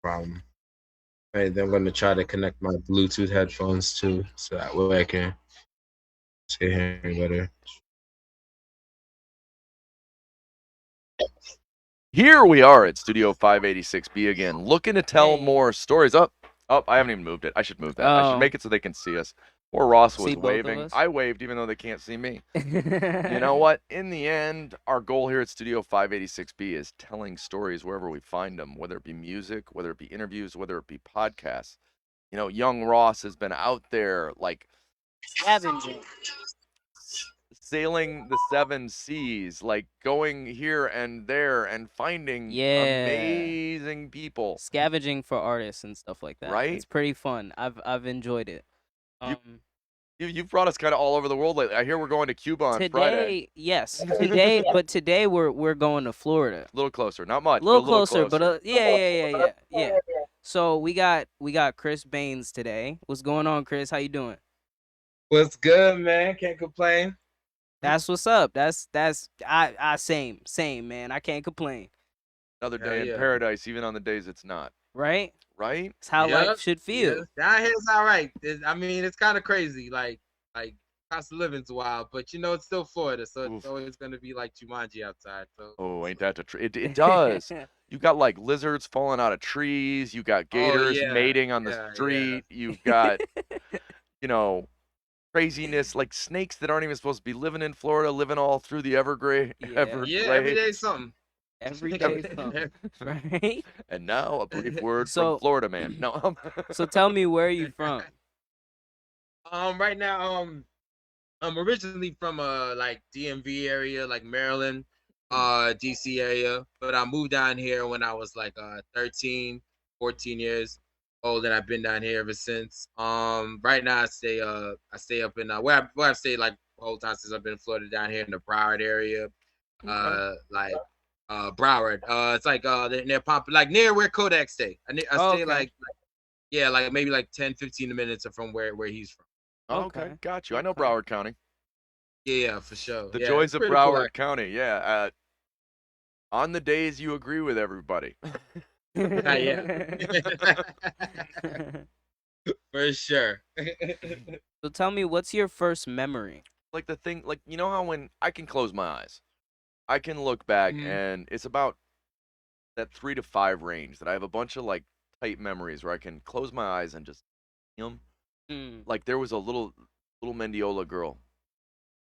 problem. Right, then I'm gonna try to connect my Bluetooth headphones too, so that way I can stay hearing better. Here we are at Studio 586B again, looking to tell Hey. more stories. Up, I haven't even moved it. I should move that. I should Oh. make it so they can see us. Poor Ross was See both of waving. us? I waved even though they can't see me. You know what? In the end, our goal here at Studio 586B is telling stories wherever we find them, whether it be music, whether it be interviews, whether it be podcasts. You know, young Ross has been out there like Scavenging. sailing the seven seas, like going here and there and finding Yeah. amazing people. Scavenging for artists and stuff like that. Right? It's pretty fun. I've enjoyed it. You've brought us kind of all over the world lately. I hear we're going to Cuba on Friday. Yes. Today we're going to Florida. A little closer, not much. A little but a little closer, but yeah. So we got Chris Baynes today. What's going on, Chris? How you doing? What's good, man? Can't complain. That's what's up. That's I same man. I can't complain. Another day Hell in yeah. paradise, even on the days it's not. Right? Right? It's how Yep, life should feel. yes. Down here it's all right. I mean, it's kind of crazy. Like cost of living's wild, but you know it's still Florida, so Oof. it's always gonna be like Jumanji outside. So Oh, ain't that the truth? It does. You got like lizards falling out of trees. You got gators yeah, mating on the yeah. street. You've got, you know, craziness like snakes that aren't even supposed to be living in Florida, living all through the Everglades. Yeah, every day something. Every day something, right? And now a brief word So- from Florida man. No. So tell me, where are you from? Right now, I'm originally from like DMV area, like Maryland, DC area, but I moved down here when I was like 13, 14 years old, and I've been down here ever since. Right now I stay up in where I've stayed like the whole time since I've been in Florida, down here in the Broward area. Like Broward. It's like near like near where Kodak stay. I stay Okay. like yeah, like maybe like 10, 15 minutes from where he's from. Okay, got you. I know Okay. Broward County. Yeah, for sure. The Yeah, joys it's of pretty Broward cool, County. Yeah. On the days you agree with everybody. yeah. For sure. So tell me, what's your first memory? Like the thing, like, you know how when I can close my eyes, I can look back Mhm. and it's about that 3 to 5 range that I have a bunch of like tight memories where I can close my eyes and just see 'em. Like there was a little Mendiola girl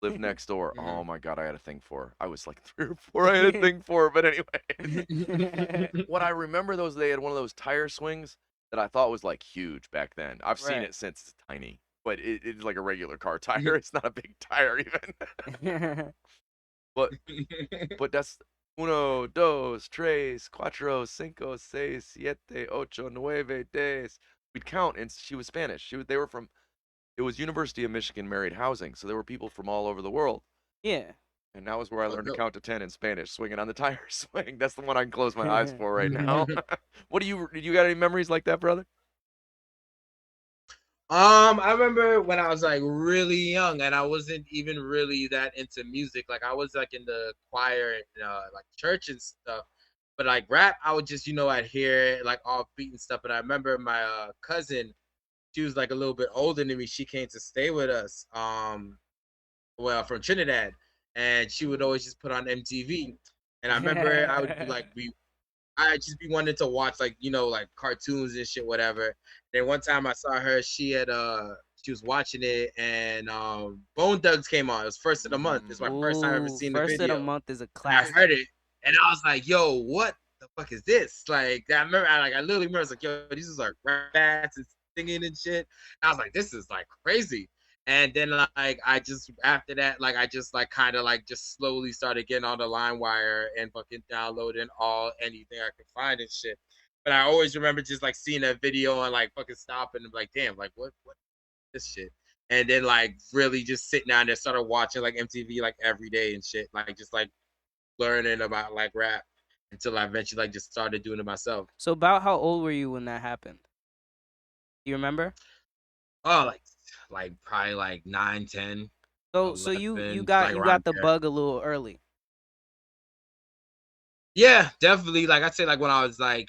lived next door. Mhm. Oh my God, I had a thing for her. I was like 3 or 4. I had a thing for her, but anyway. What I remember those, they had one of those tire swings that I thought was like huge back then. I've seen Right. it since it's tiny, but it's like a regular car tire. It's not a big tire even. But that's uno, dos, tres, cuatro, cinco, seis, siete, ocho, nueve, diez. We'd count, and she was Spanish. They were from. It was University of Michigan Married Housing, so there were people from all over the world. Yeah. And that was where I learned to dope. count to 10 in Spanish, swinging on the tire swing. That's the one I can close my eyes for right now. What do you got any memories like that, brother? I remember when I was like really young and I wasn't even really that into music. Like I was like in the choir and like church and stuff. But like rap, I would just, I'd hear it like off beat and stuff. But I remember my cousin, she was like a little bit older than me. She came to stay with us. Well, from Trinidad. And she would always just put on MTV. And I remember I would be like I just be wanting to watch like like cartoons and shit, whatever. Then one time I saw her, she was watching it and Bone Thugs came on. It was first of the month. It's my first time ever Ooh, seeing the First of video. the month is a And I classic. heard it and I was like, yo, what the fuck is this? Like I remember I literally remember I was like, yo, these is like rap bats and singing and shit. And I was like, this is like crazy. And then like I just after that, like I just like kind of like just slowly started getting on the LimeWire and fucking downloading anything I could find and shit. But I always remember just like seeing a video and like fucking stopping and like, damn, like what this shit. And then like really just sitting down there, started watching like MTV like every day and shit, like just like learning about like rap until I eventually like just started doing it myself. So about how old were you when that happened? You remember? Oh, like probably like 9, 10. So you 11, got like you around got the there. bug a little early. Yeah, definitely. Like I'd say like when I was like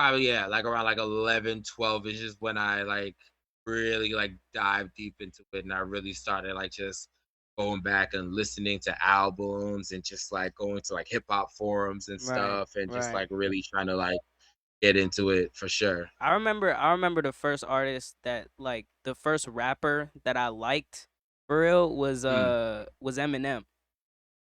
probably yeah, like around like 11, 12 is just when I like really like dive deep into it, and I really started like just going back and listening to albums and just like going to like hip hop forums and Right, stuff and just right. like really trying to like get into it for sure. I remember the first artist that like the first rapper that I liked for real Mm. was Eminem.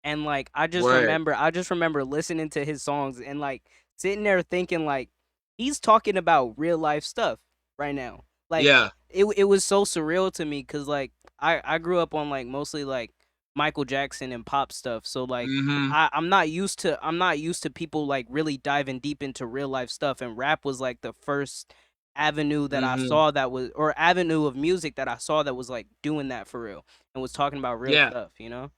And like Word. I just remember listening to his songs and like sitting there thinking like he's talking about real life stuff right now. Like Yeah. it was so surreal to me cuz like I grew up on like mostly like Michael Jackson and pop stuff. So like Mm-hmm. I'm not used to people like really diving deep into real life stuff, and rap was like the first avenue that I Mm-hmm. saw that was, or avenue of music that I saw that was like doing that for real and was talking about real Yeah. stuff, you know?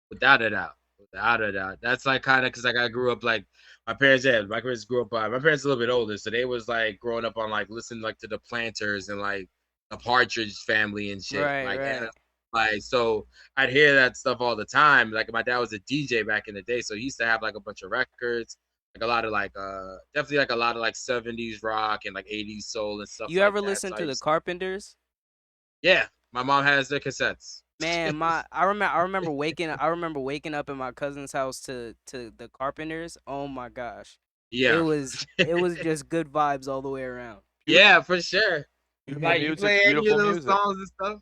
Without a doubt. Without a doubt. That's like kind of because like I grew up like my parents. Yeah, my parents grew up. My parents a little bit older, so they was like growing up on like listening like to the Planters and like the Partridge Family and shit. Right, And right. like so I'd hear that stuff all the time. Like my dad was a DJ back in the day, so he used to have like a bunch of records, like a lot of like definitely like a lot of like 70s rock and like 80s soul and stuff You like ever that. listen So I to the used Carpenters? yeah, my mom has the cassettes. Man, I remember waking up in my cousin's house to the Carpenters. Oh my gosh. Yeah. It was just good vibes all the way around. Beautiful, Yeah, for sure. beautiful Like you music, play any of beautiful those music. songs and stuff.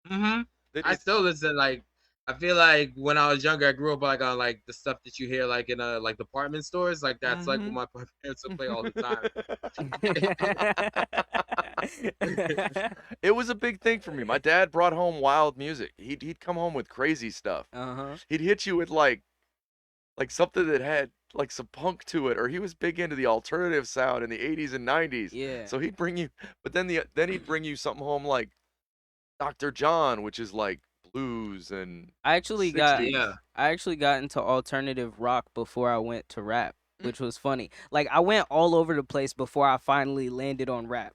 Mm-hmm. I It's still listen. Like I feel like when I was younger, I grew up like on like the stuff that you hear like in like department stores. Like that's like what hmm my parents would play all the time. It was a big thing for me. My dad brought home wild music. He'd come home with crazy stuff. Uh-huh. He'd hit you with like something that had like some punk to it, or he was big into the alternative sound in the 80s and 90s. Yeah. So he'd bring you, but then he'd bring you something home like Dr. John, which is like blues and I actually got 60s. Yeah. I actually got into alternative rock before I went to rap, which was funny. Like I went all over the place before I finally landed on rap.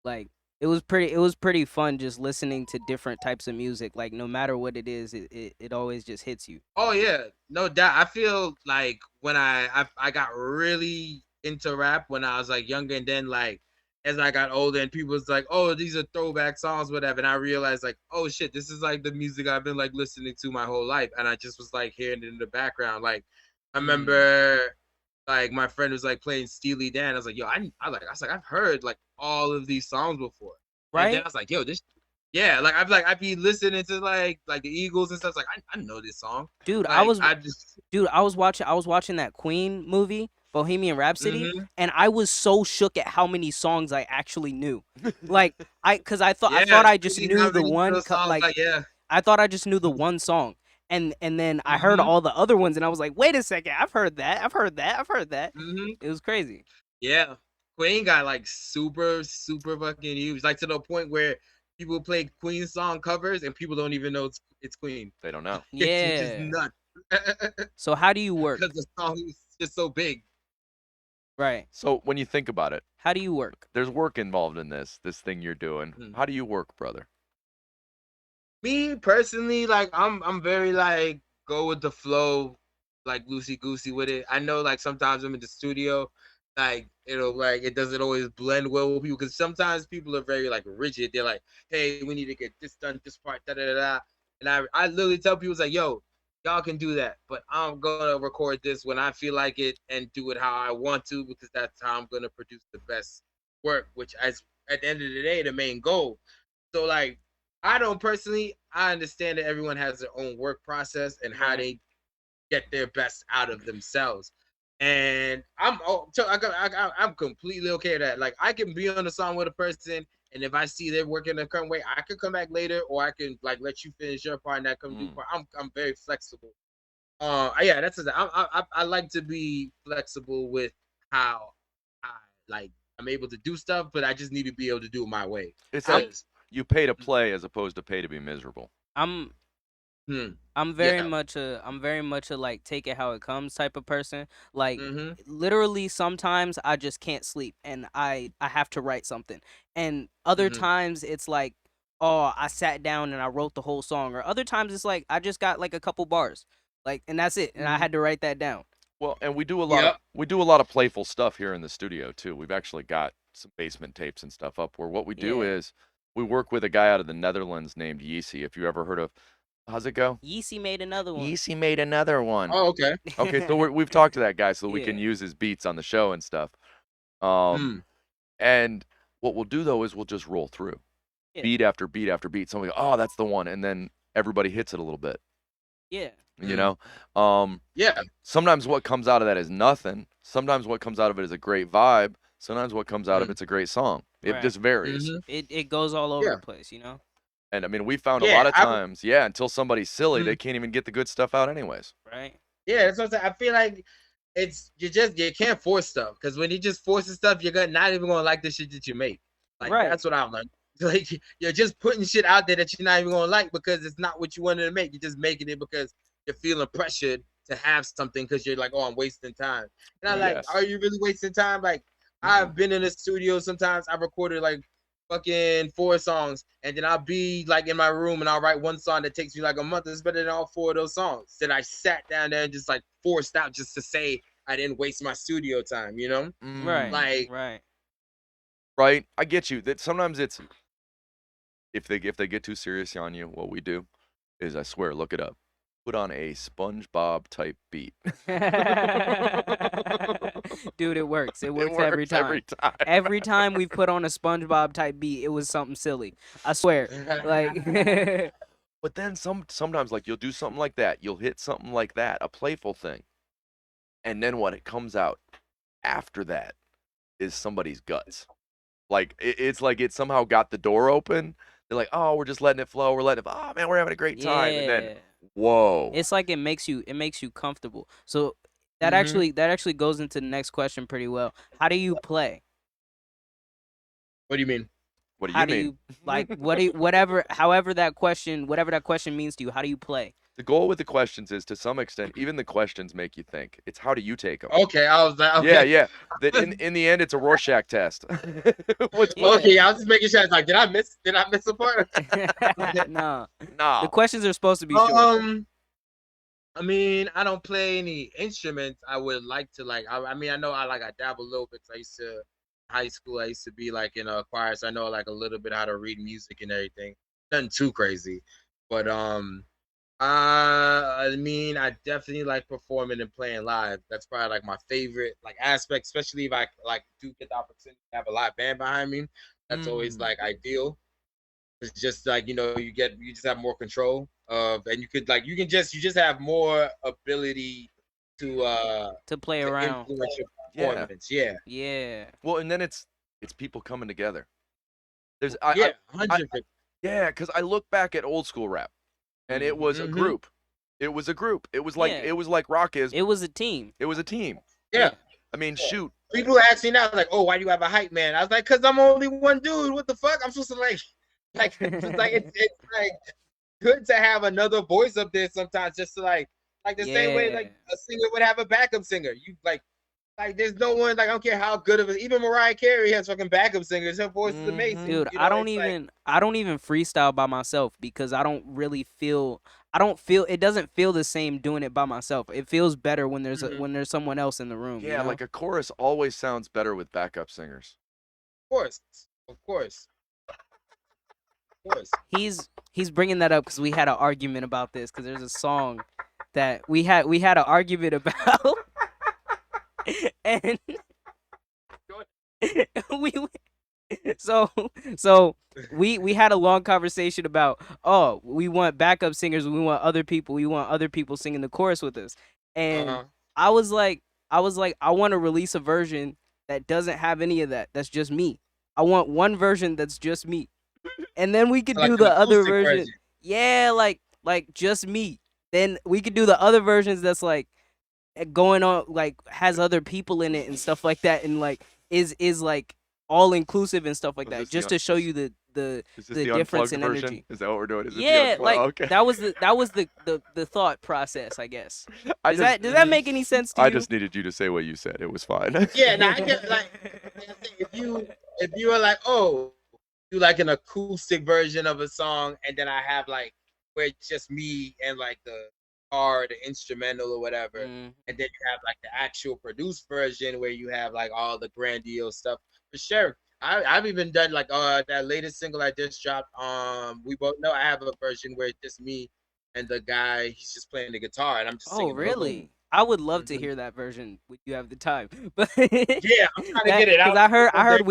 Like it was pretty fun just listening to different types of music. Like no matter what it is, it always just hits you. Oh yeah, no doubt. I feel like when I got really into rap when I was like younger, and then like as I got older, and people was like, "Oh, these are throwback songs, whatever," and I realized like, "Oh shit, this is like the music I've been like listening to my whole life," and I just was like hearing it in the background. Like I Mm. remember, like my friend was like playing Steely Dan. I was like, "Yo, I was like I've heard like all of these songs before," and then I Right? was like, "Yo, this." Yeah, I'd be listening to like the Eagles and stuff. Like I know this song. Dude, Like I just I was watching that Queen movie, Bohemian Rhapsody, mm-hmm. and I was so shook at how many songs I actually knew. Like cuz I Yeah, thought it's I just crazy knew how the many one those songs like yeah. I thought I just knew the one song. And then I heard Mm-hmm. all the other ones and I was like, "Wait a second. I've heard that. I've heard that. I've heard that." Mm-hmm. It was crazy. Yeah. Queen got like super, super fucking huge. Like to the point where people play Queen song covers and people don't even know it's Queen. They don't know. Which is Yeah. nuts. So how do you Because work? the song is just so big. Right. So when you think about it, How do you work? there's work involved in this thing you're doing. Mhm. How do you work, brother? Me personally, like I'm very like go with the flow, like loosey goosey with it. I know like sometimes I'm in the studio, like it'll like it doesn't always blend well with people because sometimes people are very like rigid. They're like, hey, we need to get this done, this part, da da da da. And I literally tell people it's like, yo, y'all can do that, but I'm gonna record this when I feel like it and do it how I want to because that's how I'm gonna produce the best work, which as at the end of the day, the main goal. So like I don't personally. I understand that everyone has their own work process and how Right. they get their best out of themselves. And I'm completely okay with that. Like I can be on a song with a person, and if I see they're working a certain way, I could come back later, or I can like let you finish your part and I come do Mm. part. I'm very flexible. Yeah, that's the I like to be flexible with how I like I'm able to do stuff, but I just need to be able to do it my way. It's that I'm Cause you pay to play as opposed to pay to be miserable. I'm hmm, I'm yeah. very much a like take it how it comes type of person. Like Mm-hmm. literally sometimes I just can't sleep and I have to write something. And other Mm-hmm. times it's like, oh, I sat down and I wrote the whole song, or other times it's like I just got like a couple bars. Like and that's it and I Mm-hmm. had to write that down. Well, and we do Yep. a lot of playful stuff here in the studio too. We've actually got some basement tapes and stuff up where what we do Yeah. is we work with a guy out of the Netherlands named Yeezy. If you ever heard of, how's it go? Yeezy made another one. Yeezy made another one. Oh, okay. Okay, so we've talked to that guy so we can Yeah. use his beats on the show and stuff. And what we'll do though is we'll just roll through Yeah. beat after beat after beat. So we go, oh, that's the one, and then everybody hits it a little bit. Yeah. You know, Yeah. sometimes what comes out of that is nothing. Sometimes what comes out of it is a great vibe. Sometimes what comes out of it's a great song. It Right. just varies. It goes all over Yeah. the place, you know. And I mean, we found a Yeah, lot of times, until somebody's silly, they can't even get the good stuff out anyways. Right. Yeah, that's what I'm saying. I feel like you can't force stuff, because when you just forcing stuff, you're not even gonna like the shit that you make. Like Right. that's what I'm like. Like you're just putting shit out there that you're not even gonna like because it's not what you wanted to make. You're just making it because you're feeling pressured to have something because you're like, oh, I'm wasting time. And I'm like, Yes. are you really wasting time? Like I've been in the studio sometimes. I recorded like fucking 4 songs, and then I'll be like in my room and I'll write one song that takes me like a month. It's better than all 4 of those songs that I sat down there and just like forced out just to say I didn't waste my studio time, you know? Right. Like Right. I get you. That sometimes it's if they get too serious on you, what we do is, I swear, look it up. Put on a SpongeBob type beat. Dude, it works. It works, It every works time. every time. Every time we've put on a SpongeBob type beat, it was something silly. I swear. Like But then sometimes like you'll do something like that, you'll hit something like that, a playful thing. And then what it comes out after that is somebody's guts. Like it's like it somehow got the door open. They're like, "Oh, we're just letting it flow. We're letting it, oh man, we're having a great time." And then whoa. It's like it makes you comfortable. So that actually goes into the next question pretty well. How do you play? What do you mean? What do How you mean? you like whatever that question means to you, how do you play? The goal with the questions is, to some extent, even the questions make you think. It's how do you take them? Okay, I was like, okay. Yeah. That in the end, it's a Rorschach test. What's Yeah. Okay, I was just making sure. I was like, did I miss a part? Nah. Nah. The questions are supposed to be short. I mean, I don't play any instruments. I would like to I mean, I know I dabble a little bit. I used to high school. I used to be like in a choir, so I know like a little bit how to read music and everything. Nothing too crazy, but I mean, I definitely like performing and playing live. That's probably like my favorite like aspect, especially if I like do get the opportunity to have a live band behind me. That's always like ideal. It's just like, you just have more control of, and you just have more ability to play to around. influence your Yeah. performance. Yeah. Yeah. Well, and then it's people coming together. There's Yeah, 100%. yeah, because I look back at old school rap, and it was a group. It was a group. It was like rock is. It was a team. It was a team. Yeah. I mean, shoot. People ask me now, like, oh, why do you have a hype man? I was like, because I'm only one dude. What the fuck? I'm supposed to it's like good to have another voice up there sometimes, just to like the same way like a singer would have a backup singer. You like there's no one, like I don't care how good of it. Even Mariah Carey has fucking backup singers. Her voice is amazing. Dude, I don't even freestyle by myself because I don't feel it doesn't feel the same doing it by myself. It feels better when there's when there's someone else in the room. Yeah, you know? like a chorus always sounds better with backup singers. Of course. He's bringing that up because we had an argument about this, because there's a song that we had an argument about, and we had a long conversation about, oh, we want backup singers, we want other people singing the chorus with us, and I was like I want to release a version that doesn't have any of that. That's just me. I want one version that's just me. And then we could do the other version. Yeah, like just me. Then we could do the other versions that's like going on, like has other people in it and stuff like that, and like is like all inclusive and stuff like that, just to show you the difference in version? energy. Is that what we're doing? Yeah, like okay. that was the thought process, I guess. Does that make any sense to you? I just needed you to say what you said. It was fine. Yeah, I get if you are like, oh, do like an acoustic version of a song, and then I have like where it's just me and like the guitar, the instrumental or whatever, Mm. and then you have like the actual produced version where you have like all the grandiose stuff. For sure, I've even done like that latest single I just dropped. We both know I have a version where it's just me and the guy. He's just playing the guitar, and I'm just Oh, singing the hook. really? I would love to Mhm. hear that version when you have the time. But Yeah, I'm trying to that get it because out. I heard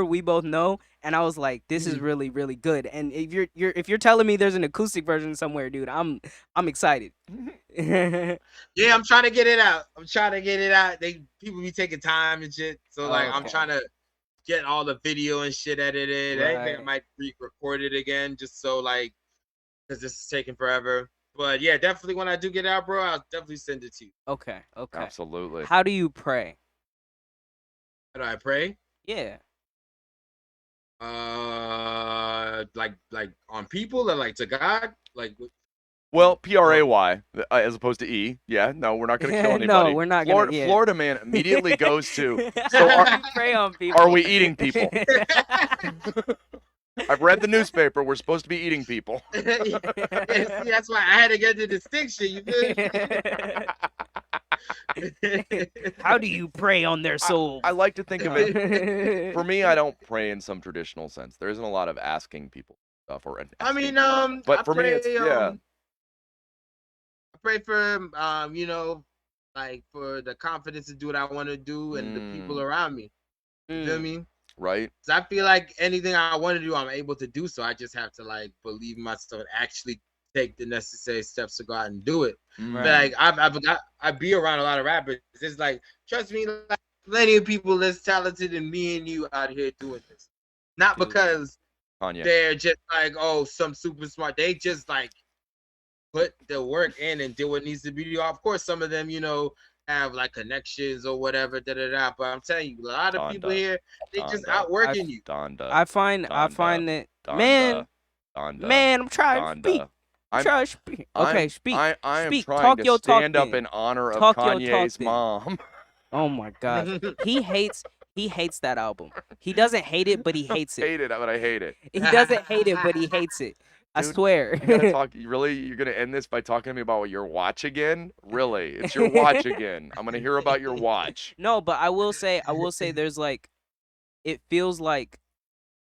we both know, and I was like, this is Mhm. really really good. And if you're telling me there's an acoustic version somewhere, dude, I'm excited. Yeah, I'm trying to get it out. I'm trying to get it out. People be taking time and shit. So like I'm Okay. trying to get all the video and shit edited. Anything I Right. might re-record it again just so like because this is taking forever. But yeah, definitely when I do get out, bro, I'll definitely send it to you. Okay. Okay. Absolutely. How do you pray? How do I pray? Yeah. Like on people or like to God? Like Well, uh, PRAY as opposed to E. Yeah, no, we're not going to kill No, anybody. we're not gonna. Yeah. Florida man immediately goes to. So How do you pray on people? are we eating people? I've read the newspaper. We're supposed to be eating people. yeah, see, that's why I had to get the distinction. You feel? How do you prey on their souls? I like to think of it. For me, I don't pray in some traditional sense. There isn't a lot of asking people stuff or. I mean, But I for me, pray, it's yeah. I pray for, like for the confidence to do what I want to do and the people around me. You feel me? Right. So I feel like anything I want to do, I'm able to do. So I just have to like believe in myself and actually take the necessary steps to go out and do it. But like I be around a lot of rappers. It's like, trust me, like plenty of people less talented than me and you out here doing this. Not Dude. because Kanye. they're just like, oh, some super smart. They just like put the work in and do what needs to be done. Of course, some of them, have like connections or whatever, But I'm telling you, a lot of people here, they just outworking you. I find that man, I'm trying to speak. I'm trying to speak. Okay, speak. I am speak. trying Talk to your talk stand up then. in honor of Talk your talk Kanye's then. mom. Oh my gosh, he hates that album. He doesn't hate it, but he hates it. Hate it, but I hate it. He doesn't hate it, but he hates it. I Dude, swear. You gotta talk. Really, you're gonna end this by talking to me about your watch again? Really, it's your watch again. I'm gonna hear about your watch. No, but I will say, there's like, it feels like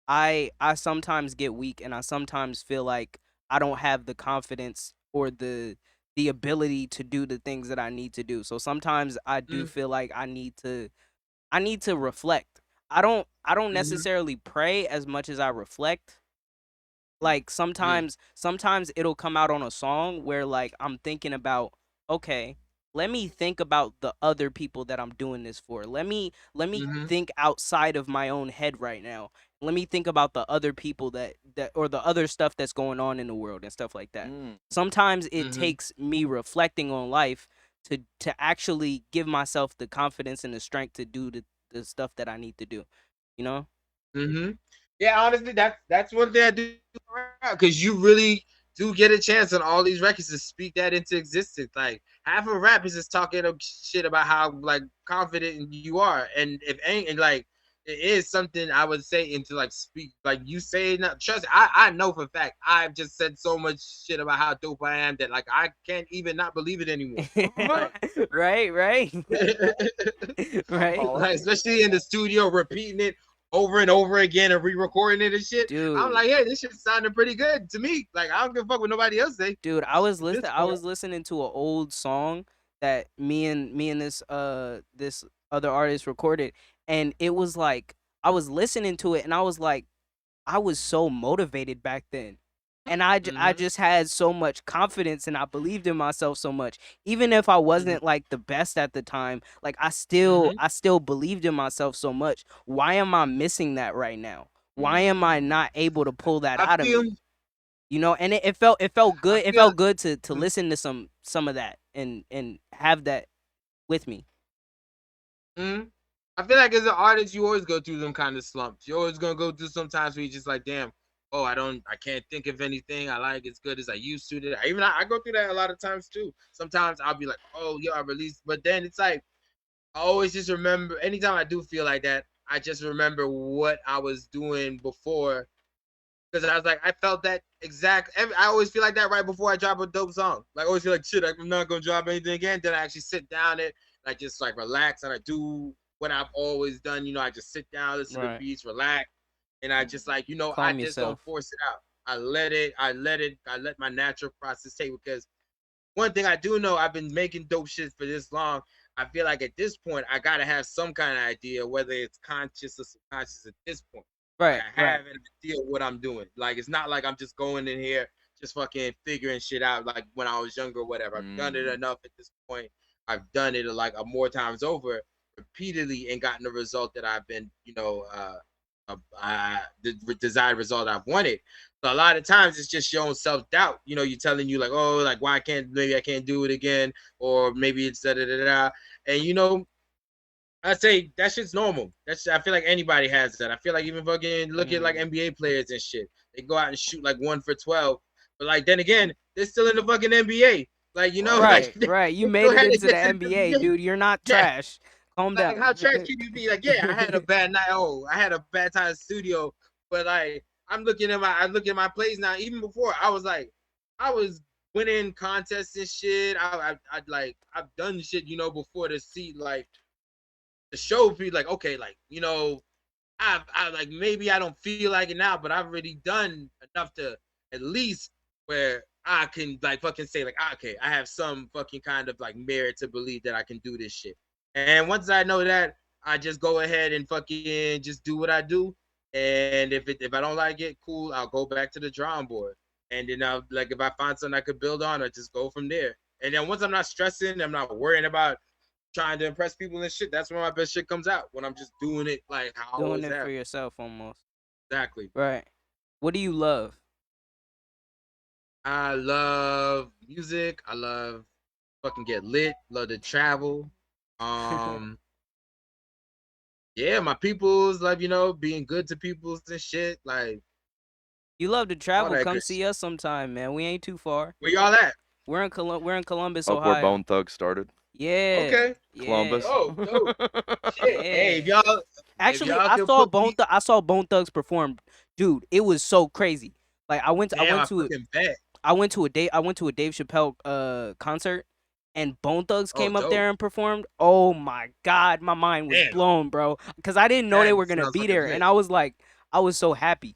I sometimes get weak, and I sometimes feel like I don't have the confidence or the ability to do the things that I need to do. So sometimes I do feel like I need to reflect. I don't necessarily pray as much as I reflect. Like sometimes it'll come out on a song where like I'm thinking about, okay, let me think about the other people that I'm doing this for. Let me think outside of my own head right now. Let me think about the other people that or the other stuff that's going on in the world and stuff like that. Sometimes it takes me reflecting on life to actually give myself the confidence and the strength to do the stuff that I need to do. You know? Yeah, honestly, that's one thing I do because you really do get a chance on all these records to speak that into existence. Like half of rap is just talking shit about how like confident you are, and if ain't and like it is something I would say into like speak like you say not trust. I know for a fact I've just said so much shit about how dope I am that like I can't even not believe it anymore. right. Right. Like, especially in the studio, repeating it over and over again and re-recording it and shit. Dude. I'm like, hey, this shit sounded pretty good to me. Like, I don't give a fuck what nobody else say. Dude, I was listening to an old song that me and this this other artist recorded, and it was like I was listening to it and I was like, I was so motivated back then. And I just had so much confidence and I believed in myself so much. Even if I wasn't like the best at the time, like I still believed in myself so much. Why am I missing that right now? Why am I not able to pull that out of me? You know, and it felt good. It felt good to listen to some of that and have that with me. I feel like as an artist, you always go through them kind of slumps. You're always gonna go through sometimes where you're just like, damn, oh, I can't think of anything I like as good as I used to. I go through that a lot of times too. Sometimes I'll be like, oh, yeah, I released, but then it's like I always just remember. Anytime I do feel like that, I just remember what I was doing before because I was like, I felt that exact. I always feel like that right before I drop a dope song. Like, I always feel like shit, I'm not gonna drop anything again. Then I actually sit down and I just like relax and I do what I've always done. I just sit down, listen to Right. beats, relax, and I just like, I Calm just don't yourself. force it out. I let my natural process take, because one thing I do know, I've been making dope shit for this long. I feel like at this point, I gotta have some kind of idea, whether it's conscious or subconscious at this point. Like, Right. I Right. have an idea of what I'm doing. Like, it's not like I'm just going in here just fucking figuring shit out like when I was younger or whatever. I've done it enough at this point. I've done it like more times over repeatedly and gotten the result that I've been, the desired result I've wanted. So a lot of times it's just your own self doubt. You're telling you like, oh, like why maybe I can't do it again, or maybe it's da da da da. And I say that shit's normal. I feel like anybody has that. I feel like even fucking look at like NBA players and shit. They go out and shoot like 1 for 12, but like then again, they're still in the fucking NBA. Like Right. like Right. You they made still it had into the it. NBA, dude. You're not Yeah, trash. Calm like down. how trash can you be? Like, yeah, I had a bad night. Oh, I had a bad time in the studio, but like I look at my plays now. Even before, I was like, I was winning contests and shit. I've done shit, before to see like the show be like, okay, like I like maybe I don't feel like it now, but I've already done enough to at least where I can like fucking say like, okay, I have some fucking kind of like merit to believe that I can do this shit. And once I know that, I just go ahead and fucking just do what I do. And if I don't like it, cool, I'll go back to the drawing board. And then I'll like if I find something I could build on, I just go from there. And then once I'm not stressing, I'm not worrying about trying to impress people and shit. That's when my best shit comes out. When I'm just doing it like how I Doing always it for have. yourself almost. Exactly. Right. What do you love? I love music. I love fucking get lit. Love to travel. Um, yeah, my peoples love being good to peoples and shit. Like You love to all travel. that Come good see shit. us sometime, man. We ain't too far. Where y'all at? We're in Columbus, Up where Ohio. Bone Thug started, Yeah. Okay. Yeah. Columbus. Oh, dope. Shit. Hey, Yeah. if Actually, y'all can put me, I saw Bone Thugs perform. Dude, it was so crazy. Like I damn, went I to fucking bet. I went to a Dave Chappelle concert, and Bone Thugs Oh, came up dope. there and performed. Oh my god, my mind was Damn, blown, bro. Cuz I didn't know they that were going to sounds be fucking there, and lit. I was like I was so happy.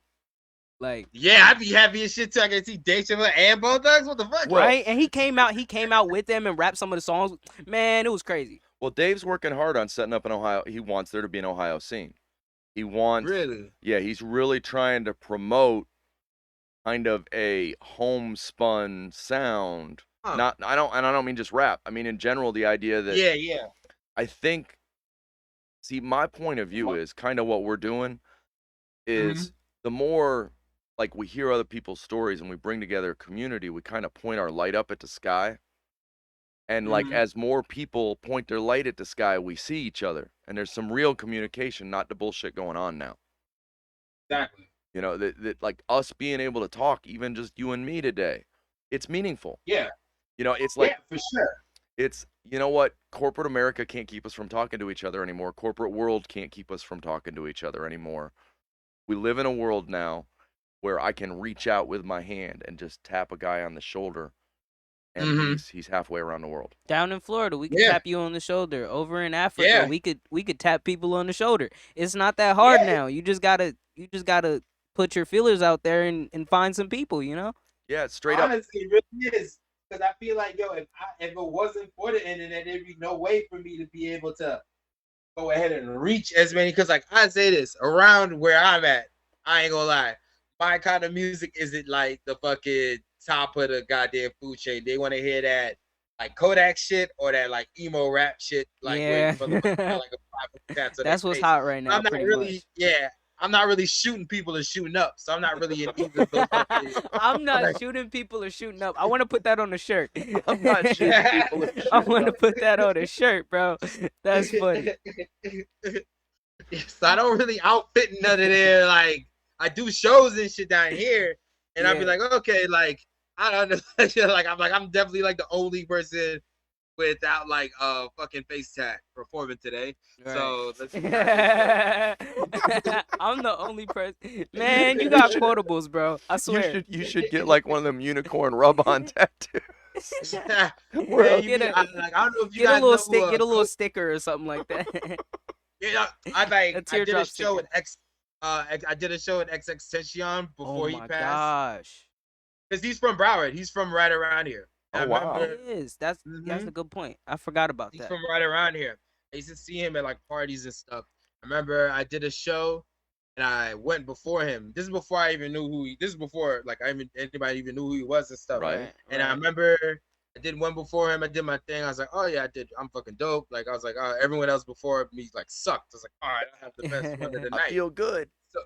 Like, Yeah, I'd be happy as shit too. I can see Dave Chappelle and Bone Thugs. What the fuck? Well, right? And he came out with them and rapped some of the songs. Man, it was crazy. well, Dave's working hard on setting up an Ohio. He wants there to be an Ohio scene. He wants, Really? yeah, he's really trying to promote kind of a homespun sound. Huh. Not, I don't mean just rap. I mean in general, the idea that Yeah, yeah. I think. See, my point of view is kind of what we're doing Mm-hmm. is the more like we hear other people's stories and we bring together a community, we kind of point our light up at the sky. And like Mm-hmm. as more people point their light at the sky, we see each other. And there's some real communication, not the bullshit going on now. Exactly. That like us being able to talk, even just you and me today, it's meaningful. Yeah. It's Yeah, like for sure. it's you know what? Corporate America can't keep us from talking to each other anymore. Corporate world can't keep us from talking to each other anymore. We live in a world now where I can reach out with my hand and just tap a guy on the shoulder and Mm-hmm. he's halfway around the world. Down in Florida, we could Yeah. tap you on the shoulder. Over in Africa, Yeah. we could tap people on the shoulder. It's not that hard Yeah. now. You just gotta put your feelers out there and find some people. Yeah, straight up. Honestly, it really is. Because I feel like, if it wasn't for the internet, there'd be no way for me to be able to go ahead and reach as many. Because, like, I say this, around where I'm at, I ain't gonna lie, my kind of music isn't like the fucking top of the goddamn food chain. They want to hear that, like, Kodak shit or that, like, emo rap shit, like, where Yeah, motherfuckers got, like, a tats on their that's what's face. hot right now. I'm not Pretty really, much. yeah, I'm not really shooting people and shooting up. So I'm not really in either of those fucking. I'm not Like, shooting people or shooting up. I want to put that on a shirt. I'm not shooting people and I shooting want to up. put that on a shirt, bro. That's funny. So I don't really outfit none of their like. I do shows and shit down here, and I'd be Yeah. like, okay, like I don't know, like I'm definitely like the only person without like a fucking face tag performing today. Right. So let's see how this goes. I'm the only person. Man, you got quotables, bro. I You swear. should get like one of them unicorn rub-on tattoos. Man, Where you Get be a I don't know if you get a guys little know who get a little Coach. sticker or something like that. Yeah, A I did a teardrop show sticker. at I did a show at XXXTentacion Oh before he my passed. gosh. Cause he's from Broward. He's from right around here. Oh, I wow. He remember. is. That's Mhm. a good point. I forgot about He's that. from right around here. I used to see him at like parties and stuff. I remember I did a show and I went before him. This is before I even knew who he. This is before like anybody even knew who he was and stuff. Right. And I remember I did one before him. I did my thing. I was like, oh yeah, I'm fucking dope. Like I was like, everyone else before me like sucked. I was like, all right, I have the best one of the I night. feel good. So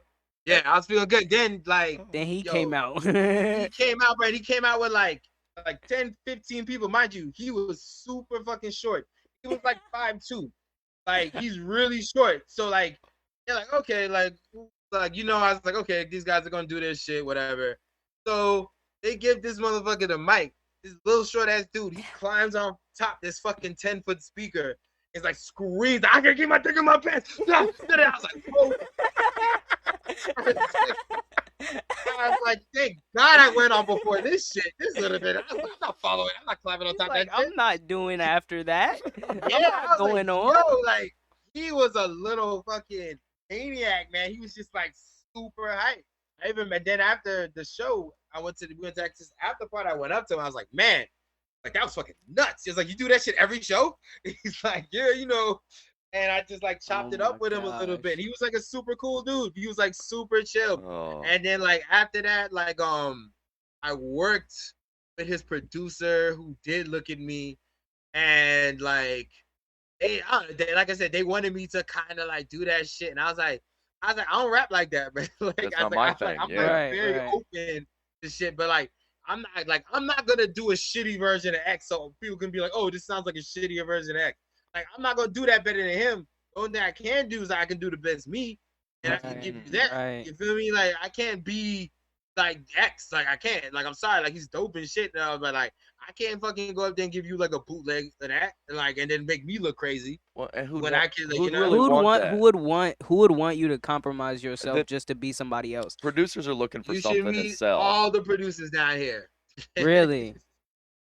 yeah, I was feeling good. Then like Then he yo, came out. he came out, right? He came out with like 10, 15 people. Mind you, he was super fucking short. He was like 5'2". Like he's really short. So like they're like, okay, like I was like, okay, these guys are gonna do this shit, whatever. So they give this motherfucker the mic. This little short ass dude, he climbs on top this fucking 10-foot speaker. It's like screams, I can keep my dick in my pants. I was like, oh. I was like, thank God I went on before this shit. This would have been. I'm not following. I'm not climbing on He's top like, of that shit. I'm not doing after that. I'm Yeah, not I was going like, on. yo, like he was a little fucking maniac, man. He was just like super hype. And then after the show, we went to Texas after part. I went up to him. I was like, man, like that was fucking nuts. He was like, you do that shit every show? He's like, yeah, And I just like chopped it Oh up my with him a little bit. gosh. He was like a super cool dude. He was like super chill. Oh. And then like after that, like I worked with his producer who did look at me, and like like I said, they wanted me to kind of like do that shit, and I don't rap like that, man. Like That's I not was my like, thing. I'm Yeah. like very Right. open to shit, but like I'm not gonna do a shitty version of X so people can be like, oh, this sounds like a shittier version of X. Like I'm not gonna do that better than him. The only thing I can do is I can do the best me, and I can give you that. Right. You feel me? Like I can't be like X. Like I can't. Like I'm sorry. Like he's dope and shit now, but like I can't fucking go up there and give you like a bootleg of that, and then make me look crazy. Well, and When I can, like, who'd you know, really Who want that? would want you to compromise yourself The- just to be somebody else? Producers are looking for you should something to meet sell. all the producers down here. Really?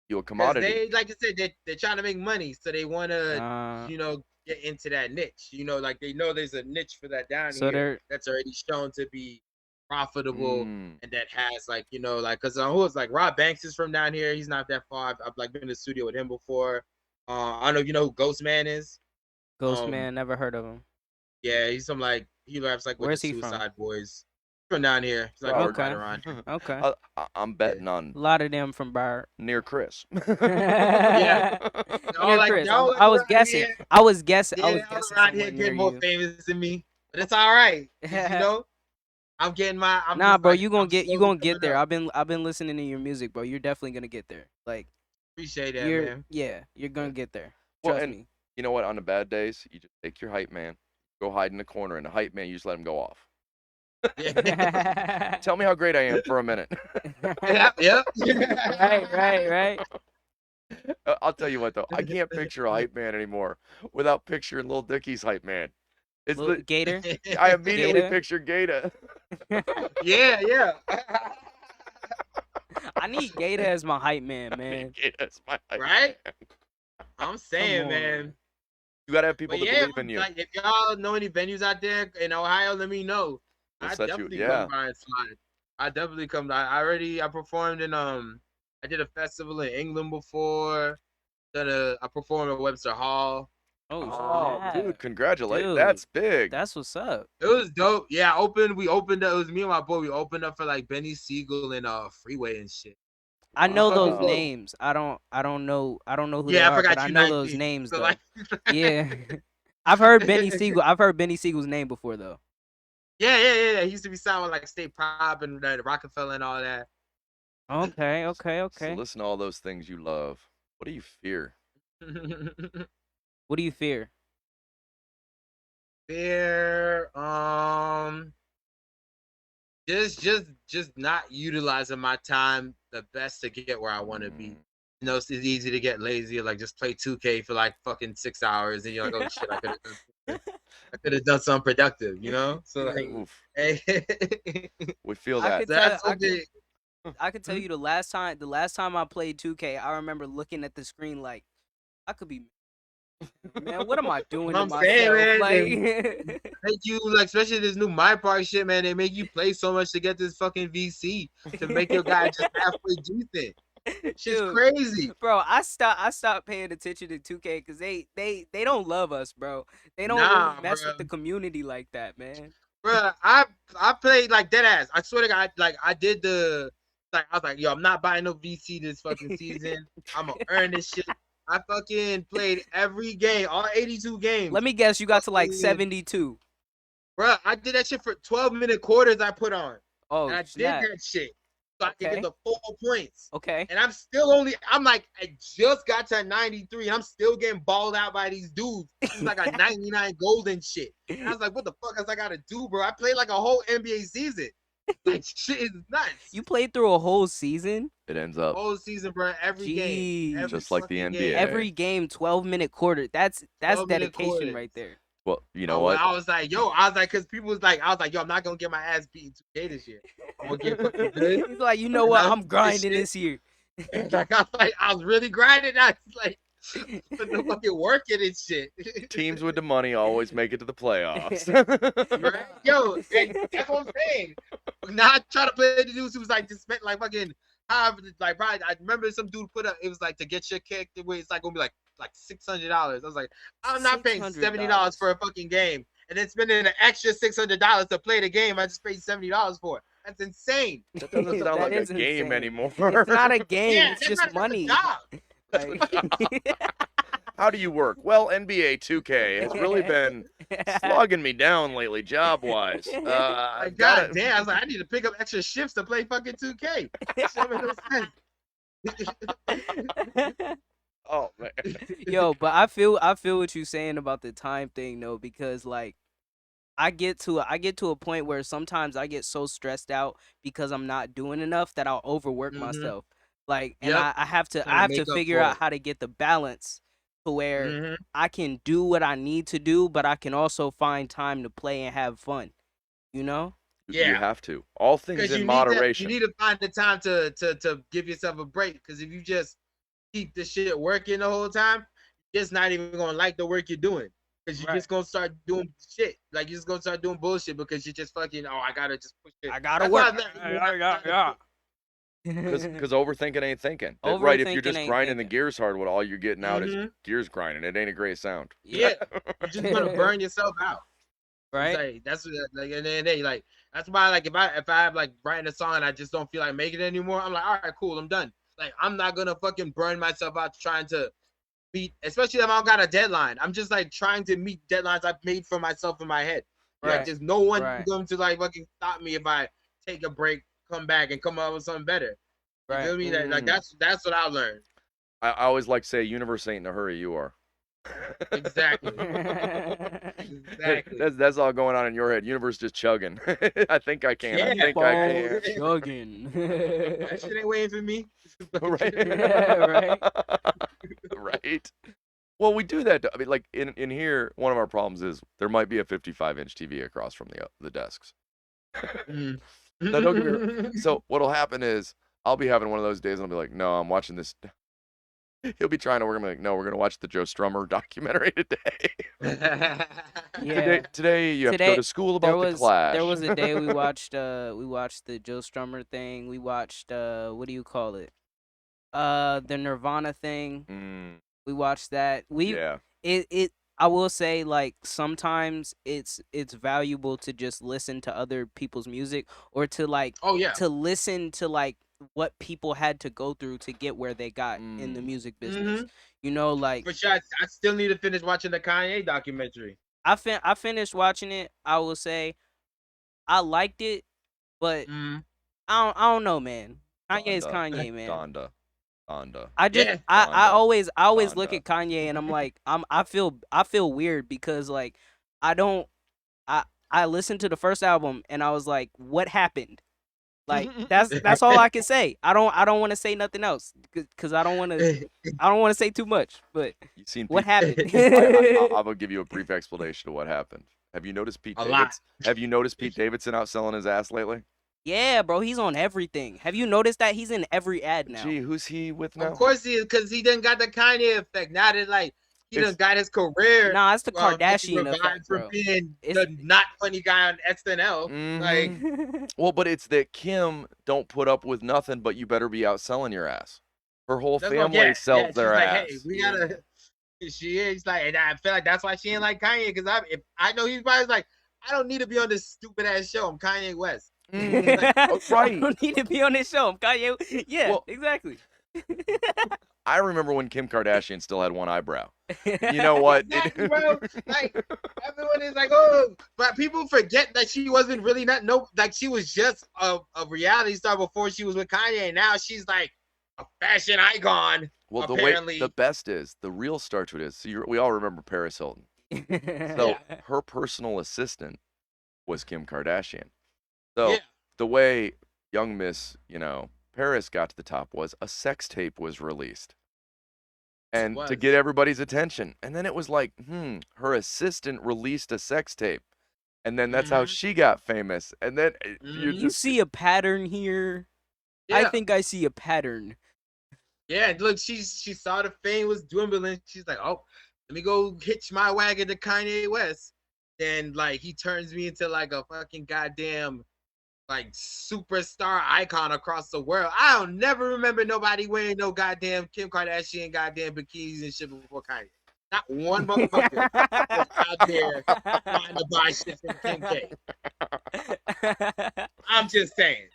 You a Because commodity. they, like I said, they're trying to make money, so they want to, Uh, get into that niche. Like they know there's a niche for that down so here they're that's already shown to be profitable, Mm. and that has like because who was like Rob Banks is from down here. He's not that far. I've like been in the studio with him before. I don't know if you know who Ghost Man is. Ghost Um, Man. Never heard of him. Yeah, he's some like he raps like with Where's the he from? Suicide Boys. From down here. He's like Broward. right around here. Okay. I'm betting on A lot of them from Bar. near Chris. Yeah. Near like, Chris. y'all I was around guessing. here- I was guessing. I Yeah, was all guessing around here somewhere near getting more you. famous than me, but it's all right. 'Cause, I'm getting my. I'm Nah, just, bro, like, you gonna I'm get slowly get coming there. up. I've been listening to your music, bro. You're definitely gonna get there. Like Appreciate that, you're man. you're gonna get there. Well, Trust and- me. You know what? On the bad days, you just take your hype man, go hide in the corner, and the hype man, you just let him go off. Yeah. Tell me how great I am for a minute. Yep. Right. I'll tell you what though, I can't picture a hype man anymore without picturing Lil Dicky's hype man. It's Little Gator. I immediately Gator. picture Gata. Yeah. I need Gator as my hype man, man. Gata's my hype Right? man. I'm saying, on. man. You gotta have people But that yeah, believe in you. like if y'all know any venues out there in Ohio, let me know. We'll I set you- definitely yeah. come by and slide. I definitely come. I performed in I did a festival in England before. I performed at Webster Hall. Oh, Oh, snap. dude, congratulations. Dude, That's big. That's what's up. It was dope. Yeah, we opened up. It was me and my boy. We opened up for like Benny Siegel and Freeway and shit. I know those Wow. names. I don't know who Yeah, they I are, forgot but I you know 19. those names So though. like, Yeah. I've heard Benny Siegel's name before though. Yeah. He used to be signed with like State Prop and Rockefeller and all that. Okay. So listen to all those things you love. What do you fear? What do you fear? Fear, just not utilizing my time the best to get where I want to be. you know, it's easy to get lazy, like just play 2K for like fucking 6 hours, and you're like, oh shit, I could have done something productive, you know. So like, Oof. hey, We feel I that. could tell that's I could okay. I could tell Hmm? you the last time I played 2K, I remember looking at the screen like I could be man, what am I doing to I'm saying, myself? man, they Like make you like, especially this new My Park shit, man. They make you play so much to get this fucking VC to make your guy just halfway decent. Shit's dude, crazy. bro, I stopped paying attention to 2K because they don't love us, bro. They don't really Nah, mess bro. with the community like that, man. Bro, I played like dead ass. I swear to God, like I did the like I was like, yo, I'm not buying no VC this fucking season. I'm gonna earn this shit. I fucking played every game, all 82 Let games. me guess, you got to like Fucking, 72. bro, I did that shit for 12-minute quarters. I put on, Oh and I did snap. that shit so I could get Okay, the full points. okay. And I'm like, I just got to 93, and I'm still getting balled out by these dudes. Who's like a 99 golden shit. And I was like, what the fuck else I gotta do, bro? I played like a whole NBA season. Like shit is nuts. You played through a whole season? It ends up Whole season, bro. Every game, Jeez. every just like the fucking NBA. game. Every game, 12-minute quarter. That's 12-minute dedication right quarters. there. well, you know Well, what? I was like, yo, I was like, cause people was like, I was like, yo, I'm not gonna get my ass beat in 2K this year. I'm gonna get fucking good. He's like, you know And what? I'm I'm grinding shit. this year. Like I was really grinding. I was like, putting the fucking work in and shit. Teams with the money always make it to the playoffs. Right? Yo, and that's what I'm saying. Now I try to play the dudes who was like just spent like fucking like right. I remember some dude put up it was like to get your character where it's like gonna be like $600. I was like, I'm not paying $70 $600. for a fucking game and then spending an extra $600 to play the game. I just paid $70 for it. That's insane. That doesn't sound That like a is game insane. anymore. It's not a game. Yeah, It's that's just not that's a money. job. Like, How do you work? Well, NBA 2K has really been slugging me down lately, job wise. Like, I've god got damn, I was like, I need to pick up extra shifts to play fucking 2K. That shit make no sense. Oh man. Yo, but I feel what you're saying about the time thing though, because like I get to a point where sometimes I get so stressed out because I'm not doing enough that I'll overwork Hmm. myself. Like, and Yep. I have to Trying I to have to make up figure for out it. how to get the balance to where Hmm. I can do what I need to do, but I can also find time to play and have fun. You know? You Yeah. have to. All things Because in you moderation. need to find the time to give yourself a break. Because if you just keep the shit working the whole time, you're just not even gonna like the work you're doing. Because you're Right. just gonna start doing shit. Like you're just gonna start doing bullshit because you're just fucking. Oh, I gotta just push it. I gotta That's why work. I've learned. Because overthinking ain't thinking. Right, if you're Overthinking just ain't grinding the thinking. gears hard, what all you're getting out is Hmm. gears grinding. It ain't a great sound. Yeah, you're just gonna burn yourself out. It's Right? like that's what like and then they like that's why like if I have like writing a song and I just don't feel like making it anymore, I'm like, all right, cool, I'm done. Like I'm not gonna fucking burn myself out trying to meet, especially if I don't got a deadline. I'm just like trying to meet deadlines I've made for myself in my head. Like Right. there's no one Right. going to like fucking stop me if I take a break, come back, and come up with something better. You Right. feel me? That like Mm. that's what I learned. I always like to say, universe ain't in a hurry, you are. Exactly. Exactly. That's all going on in your head. Universe just chugging. I think I can. I Yeah. think I can. Chugging. That shit ain't waiting for me. Right. Right. Right. Well, we do that. I mean, like in here, one of our problems is there might be a 55-inch TV across from the desks. Mm. Now, don't get me wrong. So what'll happen is I'll be having one of those days and I'll be like, no, I'm watching this. He'll be trying to work. I'm like, no, we're gonna watch the Joe Strummer documentary today. Yeah. Today you have to go Today to school there about the was Clash. there was a day we watched the Joe Strummer thing. We watched what do you call it? The Nirvana thing. Mm, We watched that. yeah. It I will say like sometimes it's valuable to just listen to other people's music or to like Oh yeah. to listen to like what people had to go through to get where they got in the Mm. music business. Hmm. You know, like For sure, I still need to finish watching the Kanye documentary. I finished watching it. I will say I liked it, but Mm. I don't know, man. Kanye is Donda. Kanye, man. Donda. I just Yeah. I Donda. always look Donda. at Kanye and I'm like I feel weird because like I don't I listened to the first album and I was like, what happened? Like that's all I can say. I don't want to say nothing else because I don't want to say too much. But You seen what Pete? happened? I'm gonna give you a brief explanation of what happened. Have you noticed Pete A lot. Davidson out selling his ass lately? Yeah, bro, he's on everything. Have you noticed that he's in every ad now? Gee, who's he with Of now? course he is, because he done got the Kanye effect. Now that like he done It's got his career Nah, it's the fucking Kardashian revived effect, from bro. being It's the not funny guy on SNL. Like well, but it's that Kim don't put up with nothing, but you better be out selling your ass. Her whole that's what family yeah, sells she's their like, hey, ass. we yeah. gotta she is like, and I feel like that's why she ain't like Kanye, because if I know he's probably like, I don't need to be on this stupid ass show. I'm Kanye West. Like, Oh, I right. don't need to be on this show. I'm Kanye. Yeah, Well, exactly. I remember when Kim Kardashian still had one eyebrow. You know what? exactly, bro. Like everyone is like, oh, but people forget that she wasn't really like she was just a reality star before she was with Kanye. And now she's like a fashion icon. Well, Apparently, the best is the real star to it is. So we all remember Paris Hilton. So Yeah. her personal assistant was Kim Kardashian. yeah, So the way young Miss, Paris got to the top was a sex tape was released. And to was. get everybody's attention. And then it was like, her assistant released a sex tape. And then that's how Mhm. she got famous. And then you're You just see a pattern here. I Yeah, think I see a pattern. yeah. Look, she saw the fame was dwindling. She's like, oh, let me go hitch my wagon to Kanye West. Then like he turns me into like a fucking goddamn like superstar icon across the world. I don't never remember nobody wearing no goddamn Kim Kardashian goddamn bikinis and shit before Kanye. Not one motherfucker was out there trying to buy shit from Kim K. I'm just saying.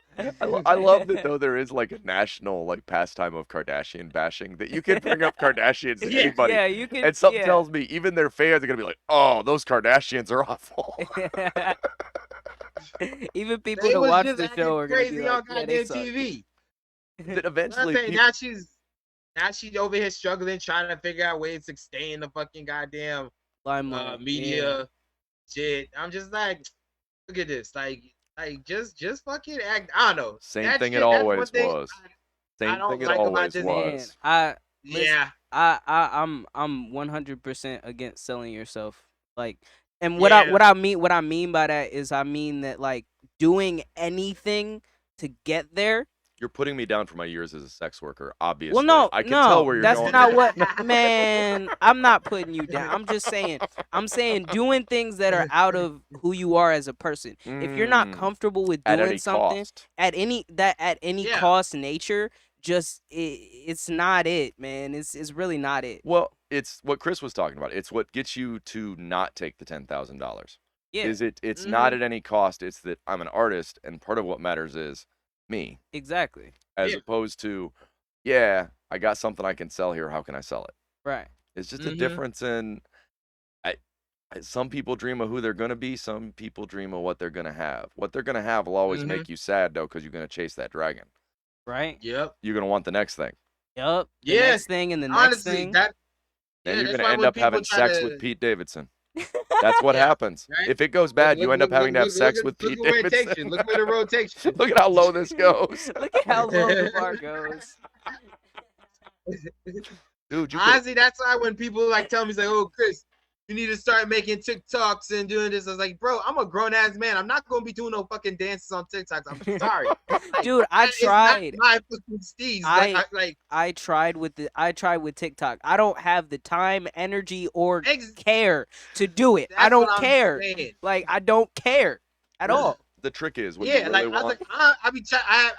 I love that though there is like a national like pastime of Kardashian bashing that you can bring up Kardashians to Yeah. anybody. Yeah, you can. And something Yeah. tells me even their fans are gonna be like, oh, those Kardashians are awful. Even people They that was watch just the acting show are gonna be crazy like, on yeah, they goddamn suck. TV. That I'm eventually saying people, now she's over here struggling, trying to figure out ways to stay in the fucking goddamn Limelight. media shit. I'm just like, look at this. Like just fucking act. I don't know. same That thing it shit, that's one always thing was. I Same don't thing it like about always this. Man, was. Yeah. I'm 100% against selling yourself. Like, and Yeah. what I mean by that is I mean that like doing anything to get there. You're putting me down for my years as a sex worker, obviously. Well, no, I can tell where you're that's going not with this. what, man. I'm not putting you down. I'm just saying. I'm saying doing things that are out of who you are as a person. If you're not Mm, comfortable with at doing any something cost. at any Yeah. cost, nature, just it's not it, man. It's really not it. Well, it's what Chris was talking about. It's what gets you to not take the $10,000. Yeah, It's not at any cost. It's that I'm an artist, and part of what matters is me, exactly. as Yeah. opposed to, yeah, I got something I can sell here. How can I sell it? Right. It's just a Mhm. difference in. Some people dream of who they're gonna be. Some people dream of what they're gonna have. What they're gonna have will always Mhm. make you sad though, because you're gonna chase that dragon. Right. Yep. You're gonna want the next thing. Yup. The Yeah. next thing and the next Honestly, thing. that And yeah, you're that's gonna why end when up people having try sex to with Pete Davidson. That's what yeah, happens. right? If it goes bad, you end up having to have sex with Look Pete at where it takes Davidson. you. Look where the road takes you. Look at how low this goes. Look at how low the bar goes. Dude, you could Honestly, that's why when people like tell me, it's like, oh, Chris, you need to start making TikToks and doing this. I was like, bro, I'm a grown ass man. I'm not gonna be doing no fucking dances on TikToks. I'm sorry. Like, Dude, I that is not tried. my fucking steez. I tried with TikTok. I don't have the time, energy, or care to do it. I that's what don't I'm care. saying. Like I don't care at all. the trick is what you Yeah, really like I was want. like,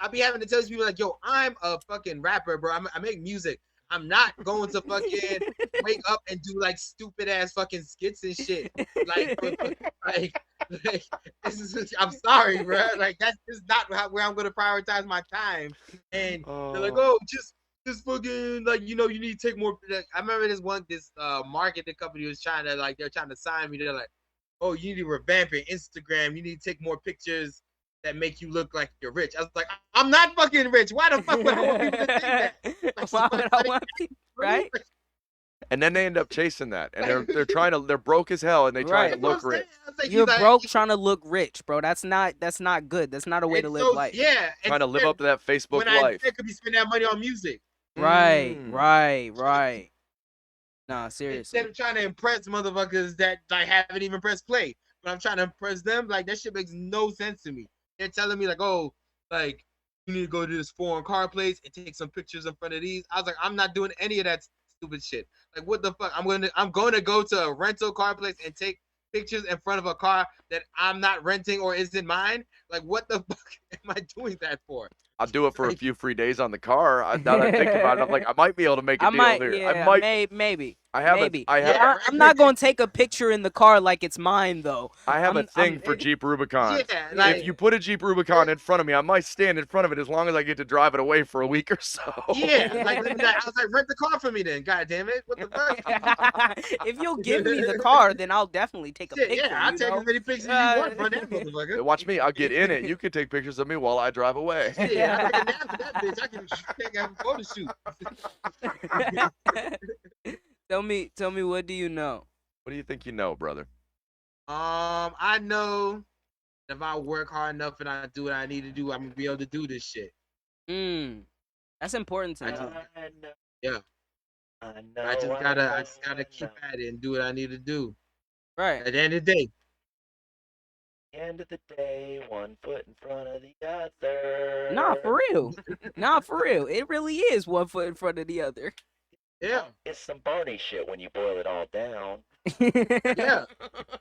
I be having to tell these people like, yo, I'm a fucking rapper, bro. I make music. I'm not going to fucking wake up and do like stupid ass fucking skits and shit. Like, like I'm sorry, bro. Like that's just not where I'm gonna prioritize my time. And they're like, oh, just fucking like you need to take more. Like, I remember this marketing company was trying to they're trying to sign me. They're like, oh, you need to revamp your Instagram. You need to take more pictures that make you look like you're rich. I was like, I'm not fucking rich. Why the fuck would I want people to think that? Like, Why would I want people, right? And then they end up chasing that, and they're broke as hell, and they try to Right. look rich. You're broke trying to look rich, bro. That's not good. That's not a way to live life. Yeah, Trying to live up to that Facebook when I life. could be spending that money on music. Right, Mm. right. Nah, seriously. Instead of trying to impress motherfuckers that like haven't even pressed play, but I'm trying to impress them, like that shit makes no sense to me. They're telling me like, oh, like you need to go to this foreign car place and take some pictures in front of these. I was like, I'm not doing any of that stupid shit. Like, what the fuck? I'm going to go to a rental car place and take pictures in front of a car that I'm not renting or isn't mine. Like, what the fuck am I doing that for? I'll do it for a few free days on the car. Now that I think about it, I'm like, I might be able to make a deal here. Yeah, I might. maybe. I have maybe. I'm not gonna take a picture in the car like it's mine though. I have a thing for Jeep Rubicons. Yeah, like, if you put a Jeep Rubicon in front of me, I might stand in front of it as long as I get to drive it away for a week or so. Yeah, like I was like, rent the car for me then. God damn it, what the fuck? If you'll give me the car, then I'll definitely take a picture. Yeah, I'll take as many pictures as you want from that motherfucker. Watch me. I'll get in it. You can take pictures of me while I drive away. Yeah, I take a nap with that bitch. I can take a photo shoot. Tell me, what do you know? What do you think you know, brother? I know if I work hard enough and I do what I need to do, I'm gonna be able to do this shit. That's important to know. Yeah. I just gotta keep at it and do what I need to do. Right. At the end of the day. End of the day, one foot in front of the other. Nah, for real. It really is one foot in front of the other. Yeah. It's some Barney shit when you boil it all down. Yeah.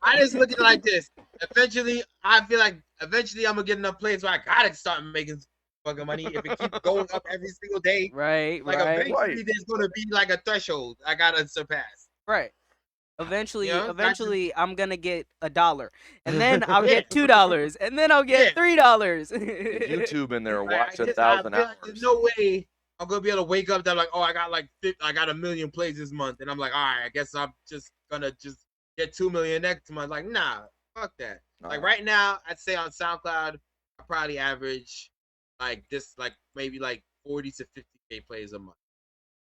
I just look at it like this. Eventually, I feel like I'm gonna get enough plays where I gotta start making fucking money. If it keeps going up every single day, Right. Eventually there's gonna be like a threshold I gotta surpass. Right. Eventually, You know, I'm gonna get $1, and then I'll get $2, and then I'll get $3. YouTube in there Like, watch I 1,000 feel hours. like there's no way I'm gonna be able to wake up that like, oh, I got 1 million plays this month, and I'm like, all right, I guess I'm just gonna get 2 million next month. Like, nah, fuck that. Like right now, I'd say on SoundCloud, I probably average maybe 40 to 50K plays a month.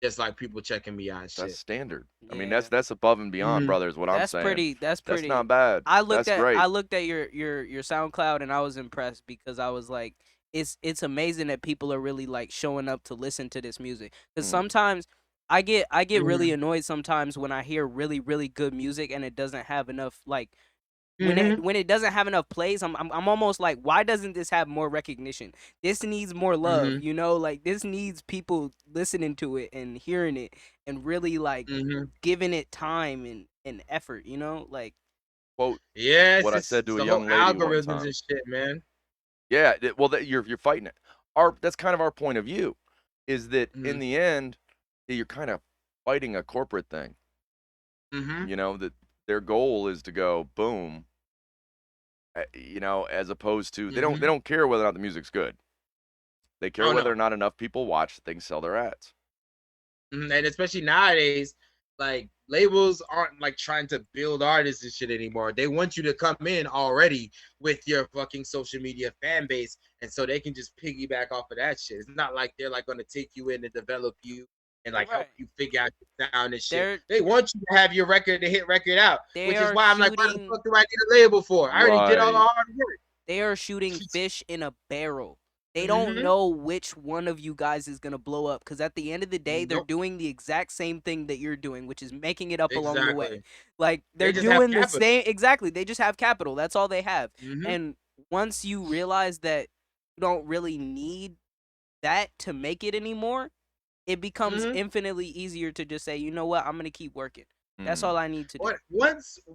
Just like people checking me out and shit. That's standard. I mean, Yeah. that's above and beyond, brother. Is what I'm saying. That's pretty. That's not bad. I looked That's at your SoundCloud and I was impressed because I was like, it's amazing that people are really like showing up to listen to this music. Because sometimes I get really annoyed sometimes when I hear really really good music and it doesn't have enough like. When it doesn't have enough plays, I'm almost like, why doesn't this have more recognition? This needs more love, you know? Like this needs people listening to it and hearing it and really like giving it time and effort, you know? Like quote. Yes, what I said to a the young whole lady one algorithms time. and shit, man. Yeah, you're fighting it. That's kind of our point of view, is that in the end, you're kind of fighting a corporate thing. You know, that their goal is to go boom. You know, as opposed to they don't care whether or not the music's good. They care whether or not enough people watch that they can sell their ads. And especially nowadays, like labels aren't like trying to build artists and shit anymore. They want you to come in already with your fucking social media fan base, and so they can just piggyback off of that shit. It's not like they're like going to take you in and develop you and like help you figure out your sound and shit. They want you to have your hit record out, which is why I'm like, what the fuck do I need a label for? I already did all the hard work. They are shooting fish in a barrel. They don't know which one of you guys is gonna blow up, because at the end of the day, they're doing the exact same thing that you're doing, which is making it up along the way. Like they're doing the same. Exactly. They just have capital. That's all they have. And once you realize that you don't really need that to make it anymore, it becomes infinitely easier to just say, you know what, I'm gonna keep working. That's all I need to do.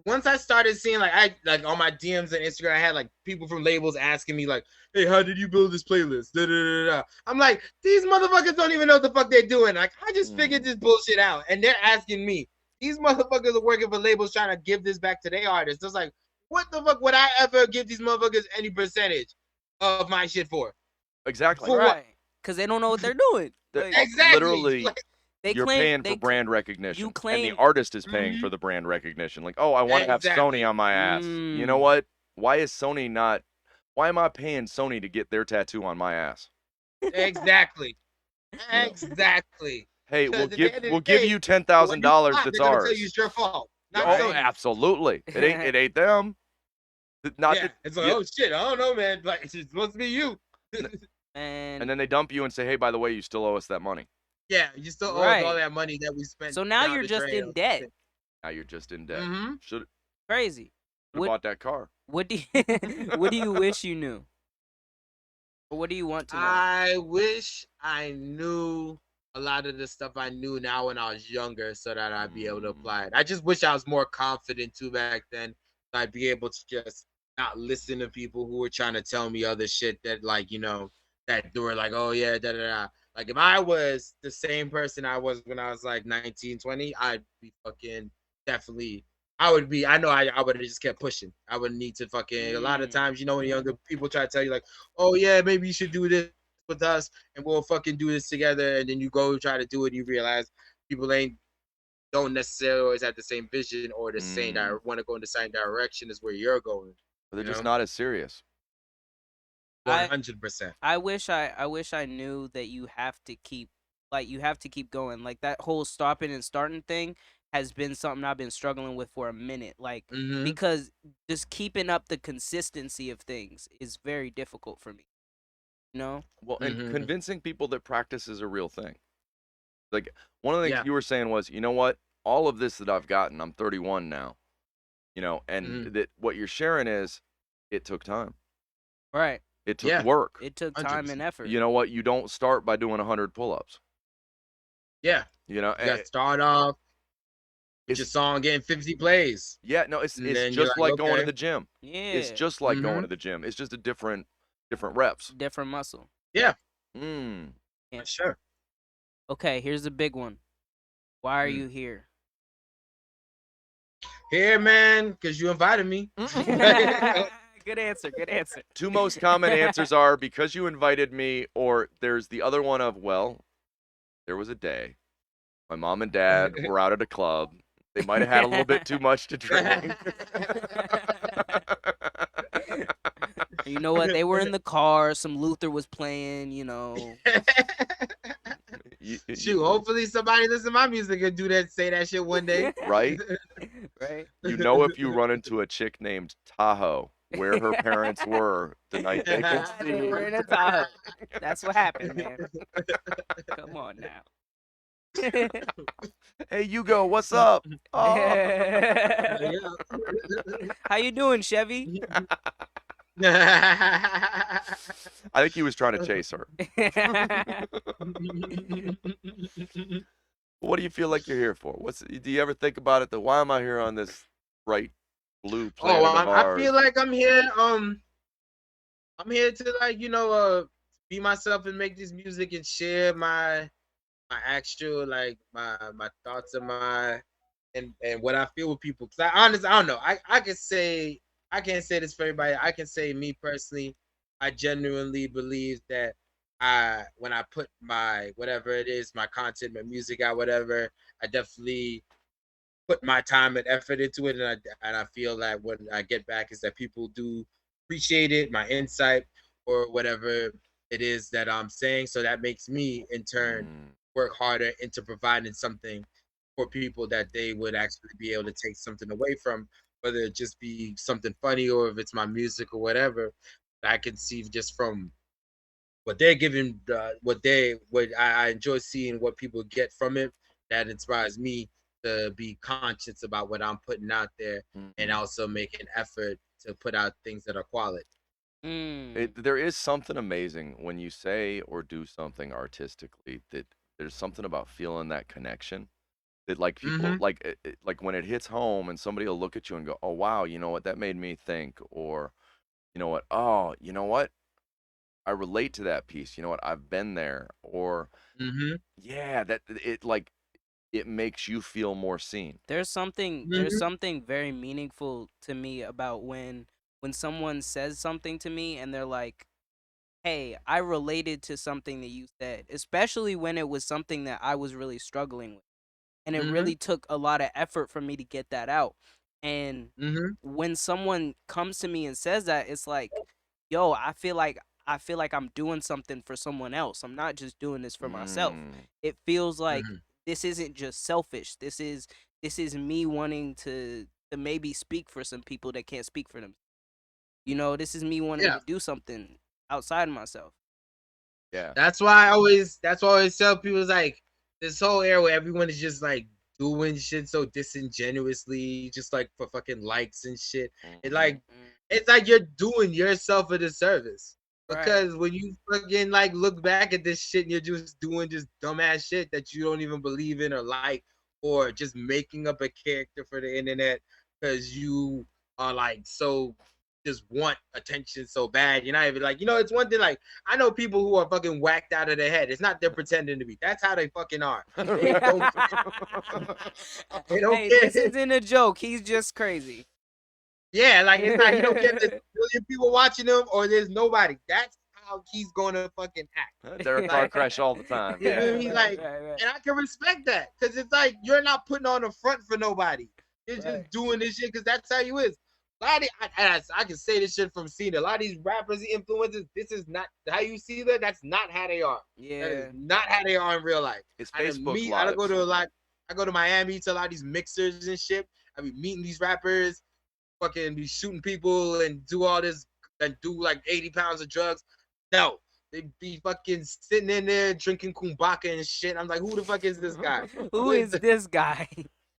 Once I started seeing like on my DMs and Instagram, I had like people from labels asking me like, "Hey, how did you build this playlist?" Da, da, da, da. I'm like, these motherfuckers don't even know what the fuck they're doing. Like, I just figured this bullshit out, and they're asking me. These motherfuckers are working for labels trying to give this back to their artists. It's like, what the fuck would I ever give these motherfuckers any percentage of my shit for? Exactly. For right. Because they don't know what they're doing. Like, exactly. Literally. Like, you're paying for brand recognition, and the artist is paying for the brand recognition. Like, oh, I want to have Sony on my ass. You know what? Why is Sony not? Why am I paying Sony to get their tattoo on my ass? Exactly. Exactly. Hey, Because at the end of the we'll give day, you when $10,000. flop, That's they're gonna tell you ours. it's your fault, not Oh, Right. Sony's. absolutely. It ain't them. Not Yeah, that. it's like, Yeah, oh shit, I don't know, man. Like it's supposed to be you. and And then they dump you and say, hey, by the way, you still owe us that money. Yeah, you still owe us all right. that money that we spent So now down you're the just drain. in debt. Now you're just in debt. Mm-hmm. Should Crazy. have What bought that car. what do you what do you wish you knew? Or what do you want to know? I wish I knew a lot of the stuff I knew now when I was younger, so that I'd be able to apply it. I just wish I was more confident too back then. So I'd be able to just not listen to people who were trying to tell me other shit that, like, that they were like, oh yeah, da da da. Like if I was the same person I was when I was like 19, 20, I'd be fucking definitely. I would be. I know. I would have just kept pushing. I would need to fucking. A lot of times, when younger people try to tell you like, oh yeah, maybe you should do this with us and we'll fucking do this together, and then you go try to do it and you realize people ain't don't necessarily always have the same vision or the same want to go in the same direction as where you're going. But they're just not as serious. 100%. I wish I knew that you have to keep going. Like that whole stopping and starting thing has been something I've been struggling with for a minute. Like Mm-hmm. because just keeping up the consistency of things is very difficult for me. You know? Well, and Mhm. convincing people that practice is a real thing. Like one of the things Yeah. you were saying was, you know what? All of this that I've gotten, I'm 31 now. And that what you're sharing is, it took time. Right. It took Yeah. work. It took time 100%. and effort. You know what? You don't start by doing 100 pull-ups. Yeah. You know, You got to start off with it's your song getting 50 plays. yeah, no, it's And it's then you're just like, like going to okay. the gym. Yeah. It's just like going Mhm. to the gym. It's just a different reps. different muscle. Yeah. Mm. Yeah. Sure. Okay, here's the big one. Why are Mm. you here? Here, man, because you invited me. Good answer. Good answer. Two most common answers are because you invited me, or there's the other one of, well, there was a day my mom and dad were out at a club. They might have had a little bit too much to drink. You know what? They were in the car. Some Luther was playing. Shoot, hopefully somebody listen to my music and say that shit one day. Right? Right. If you run into a chick named Tahoe, where her parents were the night they could see. We're in a Tahoe. That's what happened, man. Come on now. Hey, Hugo, what's up? Oh. How you doing, Chevy? I think he was trying to chase her. What do you feel like you're here for? Do you ever think about it? Why am I here on this bright blue planet of I ours? feel like I'm here. I'm here to be myself and make this music and share my actual my thoughts and and what I feel with people. Cause I don't know. I can say I can't say this for everybody. I can say me personally, I genuinely believe that when I put my whatever it is, my content, my music out, whatever, I definitely put my time and effort into it, and I feel like what I get back is that people do appreciate it, my insight or whatever it is that I'm saying. So that makes me in turn work harder into providing something for people that they would actually be able to take something away from, whether it just be something funny or if it's my music or whatever. I can see just from what they're giving, what I enjoy seeing what people get from it. That inspires me to be conscious about what I'm putting out there and also make an effort to put out things that are quality. There is something amazing when you say or do something artistically that there's something about feeling that connection that like people like when it hits home and somebody will look at you and go, oh wow, you know what, that made me think, or you know what, oh, you know what, I relate to that piece, you know what, I've been there, or yeah, that it makes you feel more seen. There's something very meaningful to me about when someone says something to me and they're like, hey, I related to something that you said, especially when it was something that I was really struggling with. And it really took a lot of effort for me to get that out. And when someone comes to me and says that, it's like, yo, I feel like I feel like I'm doing something for someone else. I'm not just doing this for myself. Mm. It feels like Mhm. this isn't just selfish. This is me wanting to maybe speak for some people that can't speak for them. You know, this is me wanting Yeah. to do something outside of myself. Yeah. That's why I always tell people it's like this whole era where everyone is just like doing shit so disingenuously, just like for fucking likes and shit. It like Mm, it's like you're doing yourself a disservice. right. Because when you fucking like look back at this shit and you're just doing just dumbass shit that you don't even believe in or like, or just making up a character for the internet because you are like so just want attention so bad. You're not even like, it's one thing like I know people who are fucking whacked out of their head. It's not they're pretending to be. That's how they fucking are. They don't they don't Hey, care. this isn't a joke. He's just crazy. Yeah, like it's not he don't care if there's a million people watching him or there's nobody. That's how he's gonna fucking act. They're a car Like, crash all the time. you feel Yeah. me? Like, Right. and I can respect that because it's like you're not putting on a front for nobody. You're Right. just doing this shit because that's how you is. A lot of I can say this shit from seeing a lot of these rappers, influencers. This is not how you see that. That's not how they are. That Yeah. is not how they are in real life. It's I Facebook meet. Live. I go to a lot. I go to Miami to a lot of these mixers and shit. I be meeting these rappers, fucking be shooting people and do all this and do like 80 pounds of drugs. No, they be fucking sitting in there drinking kumbaka and shit. I'm like, who the fuck is this guy? Who is this guy?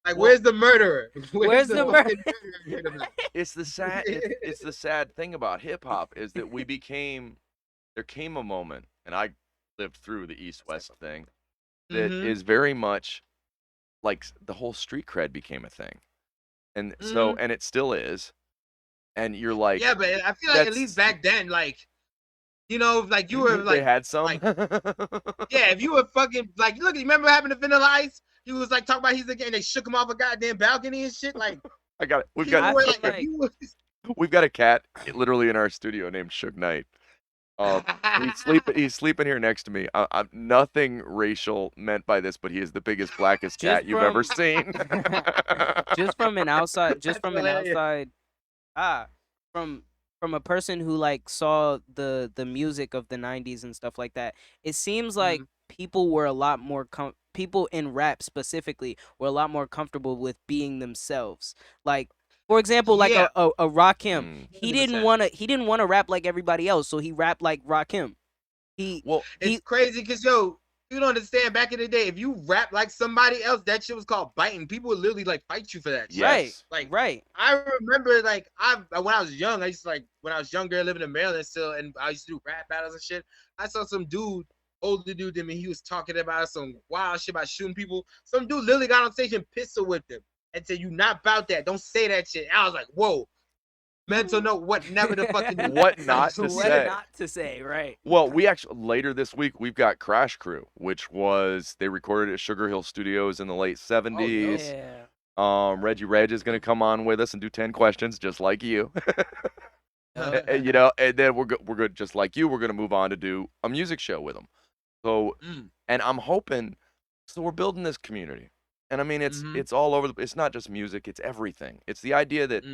Like, where's the murderer? Where's the fucking murderer? It's the sad. It's the sad thing about hip hop is that we became. There came a moment, and I lived through the East West thing. That is very much like the whole street cred became a thing, and so and it still is. And you're like, yeah, but I feel like at least back then, like, like you were like they had some. like, yeah, if you were fucking like, look, you remember what happened to Vanilla Ice? He was like talking about he's again. They shook him off a goddamn balcony and shit. Like, I got it. I feel like- We've got a cat literally in our studio named Suge Knight. He's sleeping here next to me. I'm nothing racial meant by this, but he is the biggest, blackest cat you've ever seen. just from an outside from a person who like saw the music of the 90s and stuff like that, it seems like people were a lot more people in rap specifically were a lot more comfortable with being themselves. Like, for example, like Yeah. a Rakim, he 100%. didn't want to rap like everybody else, so he rapped like Rakim. It's crazy because you don't understand. Back in the day, if you rap like somebody else, that shit was called biting. People would literally like fight you for that. Shit. Yes. Right. I remember like when I was young, I used to like when I was younger, living in Maryland still, and I used to do rap battles and shit. I saw some dude, older dude than me, he was talking about some wild shit about shooting people. Some dude literally got on stage and pistol whipped him and said, "You not about that? Don't say that shit." And I was like, "Whoa." Mental note: what never to fucking What not to What say. not to say, right? Well, we actually later this week we've got Crash Crew, which was they recorded at Sugar Hill Studios in the late 70s. Yeah. Reggie Reg is going to come on with us and do 10 questions just like you. Okay. And then we're good just like you. We're going to move on to do a music show with them. So, and I'm hoping. So we're building this community, and I mean it's all over. It's not just music; it's everything. It's the idea that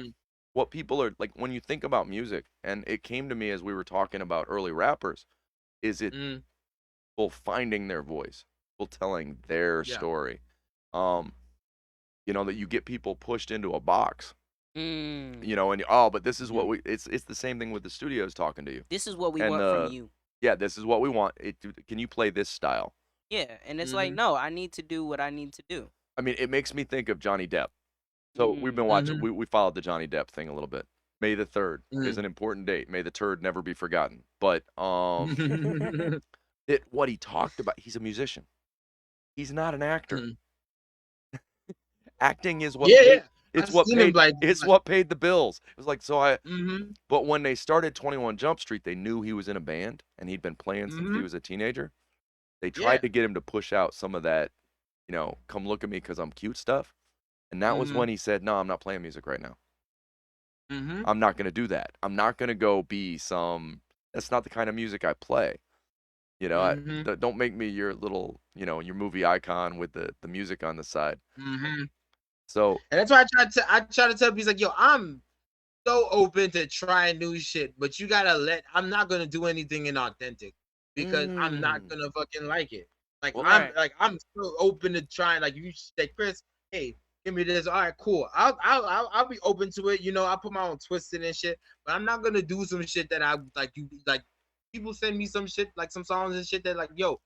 what people are like when you think about music, and it came to me as we were talking about early rappers, is it people finding their voice, people telling their story. That you get people pushed into a box. And but this is what it's the same thing with the studios talking to you. This is what we want from you. Yeah, this is what we want. Can you play this style? Yeah, and it's like, no, I need to do what I need to do. I mean, it makes me think of Johnny Depp. So we've been watching. We followed the Johnny Depp thing a little bit. May the 3rd is an important date. May the turd never be forgotten. But what he talked about, he's a musician. He's not an actor. Acting is what. It's what paid. It's what paid the bills. It was like so. But when they started 21 Jump Street, they knew he was in a band and he'd been playing since he was a teenager. They tried to get him to push out some of that, come look at me because I'm cute stuff. And that was when he said, no, I'm not playing music right now. I'm not going to do that. I'm not going to go be that's not the kind of music I play. Don't make me your little, your movie icon with the music on the side. So. And that's why I try to tell people, he's like, yo, I'm so open to trying new shit, but you gotta I'm not gonna do anything inauthentic because I'm not gonna fucking like it. Like Well, Right. I'm so open to trying. Like you say, Chris, hey, give me this. All right, cool. I'll be open to it. You know, I'll put my own twist in and shit, but I'm not gonna do some shit that I like. You like people send me some shit like some songs and shit that like, yo,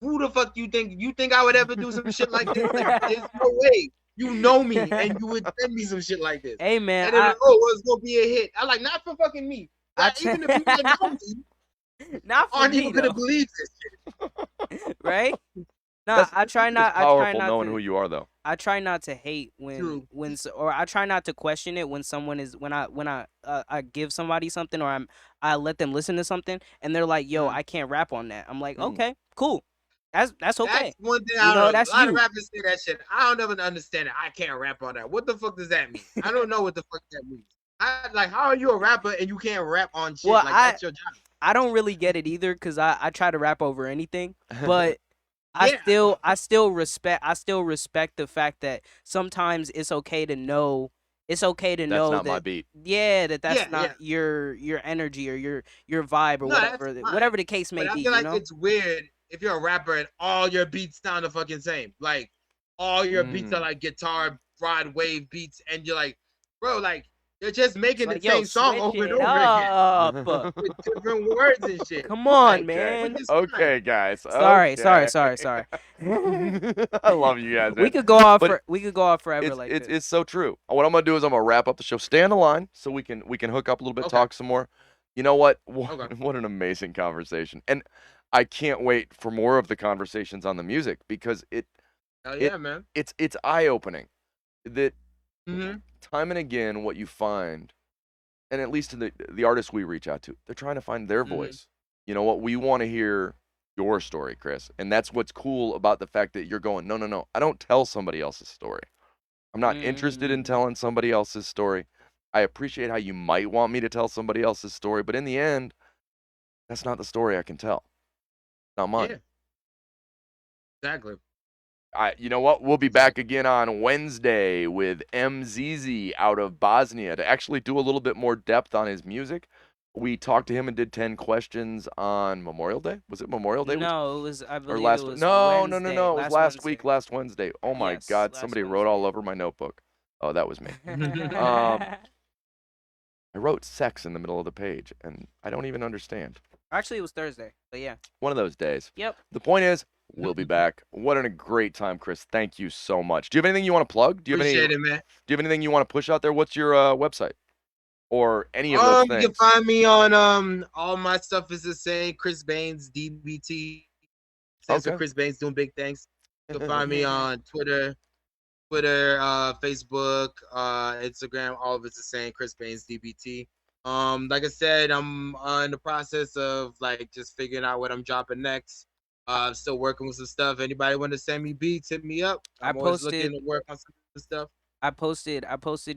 who the fuck you think I would ever do some shit like this? Like, there's no way. You know me, and you would send me some shit like this. Hey man, And then like, oh, well, it's gonna be a hit. I'm like, not for fucking me. Like, even the people that know me not for aren't me even gonna though, believe this shit. right? Nah, That's, I try not. it's I try powerful not knowing to. who you are, though. I try not to hate True. or I try not to question it when someone is when I give somebody something or I let them listen to something and they're like, "Yo, Mm. I can't rap on that." I'm like, Mm. "Okay, cool. That's okay." That's one thing You I know, don't. A that's lot of you. rappers say that shit. I don't ever understand it. I can't rap on that. What the fuck does that mean? I don't know what the fuck that means. Like, how are you a rapper and you can't rap on shit? Well, Like, that's your job. I don't really get it either cuz I try to rap over anything, but Yeah. I still respect the fact that sometimes it's okay to know That's not my that beat. yeah that's Yeah, yeah. not your energy or your vibe or No, that's fine. whatever the case may But I be, feel you like know. it's weird if you're a rapper and all your beats sound the fucking same. Like all your beats are like guitar broad wave beats, and you're like, bro, like you're just It's making the like, yo, same song switch over and it over again up. with different words and shit. Come on, Okay. man. Which is Okay, fine. guys. Sorry. Okay. I love you guys, We man. could go off But forever it's like it's this. it's so true. What I'm gonna do is I'm gonna wrap up the show. Stay on the line so we can hook up a little bit, Okay. talk some more. You know what? Okay. What an amazing conversation, and I can't wait for more of the conversations on the music because Hell it yeah, man. it's eye opening that Mm-hmm. time and again what you find, and at least in the artists we reach out to, they're trying to find their Mm-hmm. voice. You know what? We want to hear your story, Chris, and that's what's cool about the fact that you're going. No, no, no. I don't tell somebody else's story. I'm not interested in Mm. telling somebody else's story. I appreciate how you might want me to tell somebody else's story, but in the end, that's not the story I can tell. Not mine. Yeah. Exactly. You know what? We'll be back again on Wednesday with MZZ out of Bosnia to actually do a little bit more depth on his music. We talked to him and did 10 questions on Memorial Day. Was it Memorial Day? No, it was I Or believe last it was no, no, no, Wednesday, no. It was last last Wednesday. week, last Wednesday. Oh my Yes, God, last somebody wrote all Wednesday. over my notebook. Oh, that was me. I wrote sex in the middle of the page, and I don't even understand. Actually, it was Thursday, but yeah. One of those days. Yep. The point is, we'll be back. What a great time, Chris. Thank you so much. Do you have anything you want to plug? Do you have Appreciate it, man. Do you have anything you want to push out there? What's your website or any of those You things? can find me on all my stuff is the same. Chris Baynes DBT stands for Okay. Chris Baynes doing big things. You can find me on Twitter, Facebook, Instagram. All of it's the same. Chris Baynes DBT. Like I said, I'm in the process of like just figuring out what I'm dropping next. Still working with some stuff. Anybody want to send me beats, hit me up. I'm always looking to work on some stuff. I posted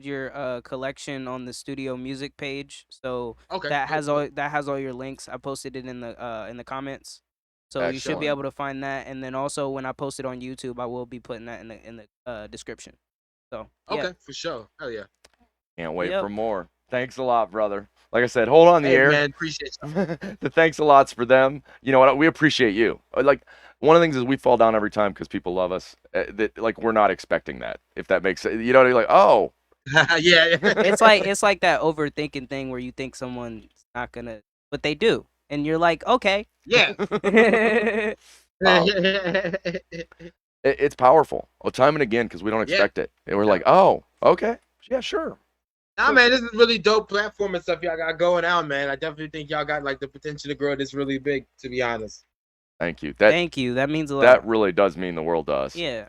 your collection on the studio music page, so Okay. that has all your links. I posted it in the comments, so you should be Excellent. able to find that. And then also when I post it on YouTube, I will be putting that in the description. So yeah. Okay, for sure. Hell yeah. Can't wait Yep. for more. Thanks a lot, brother. Like I said, hold on the Hey air. man, appreciate you. The thanks a lots for them. You know what? We appreciate you. Like one of the things is we fall down every time because people love us. That like we're not expecting that. If that makes sense, you know, you're like, oh, Yeah. It's like that overthinking thing where you think someone's not gonna, but they do, and you're like, okay. Yeah. Wow. It's powerful. Well, time and again because we don't Yeah. expect it, and we're like, oh, okay, yeah, sure. Nah, man, this is really dope platform and stuff y'all got going out, man. I definitely think y'all got like the potential to grow this really big, to be honest. Thank you. Thank you. That means a lot. That really does mean the world to us. Yeah.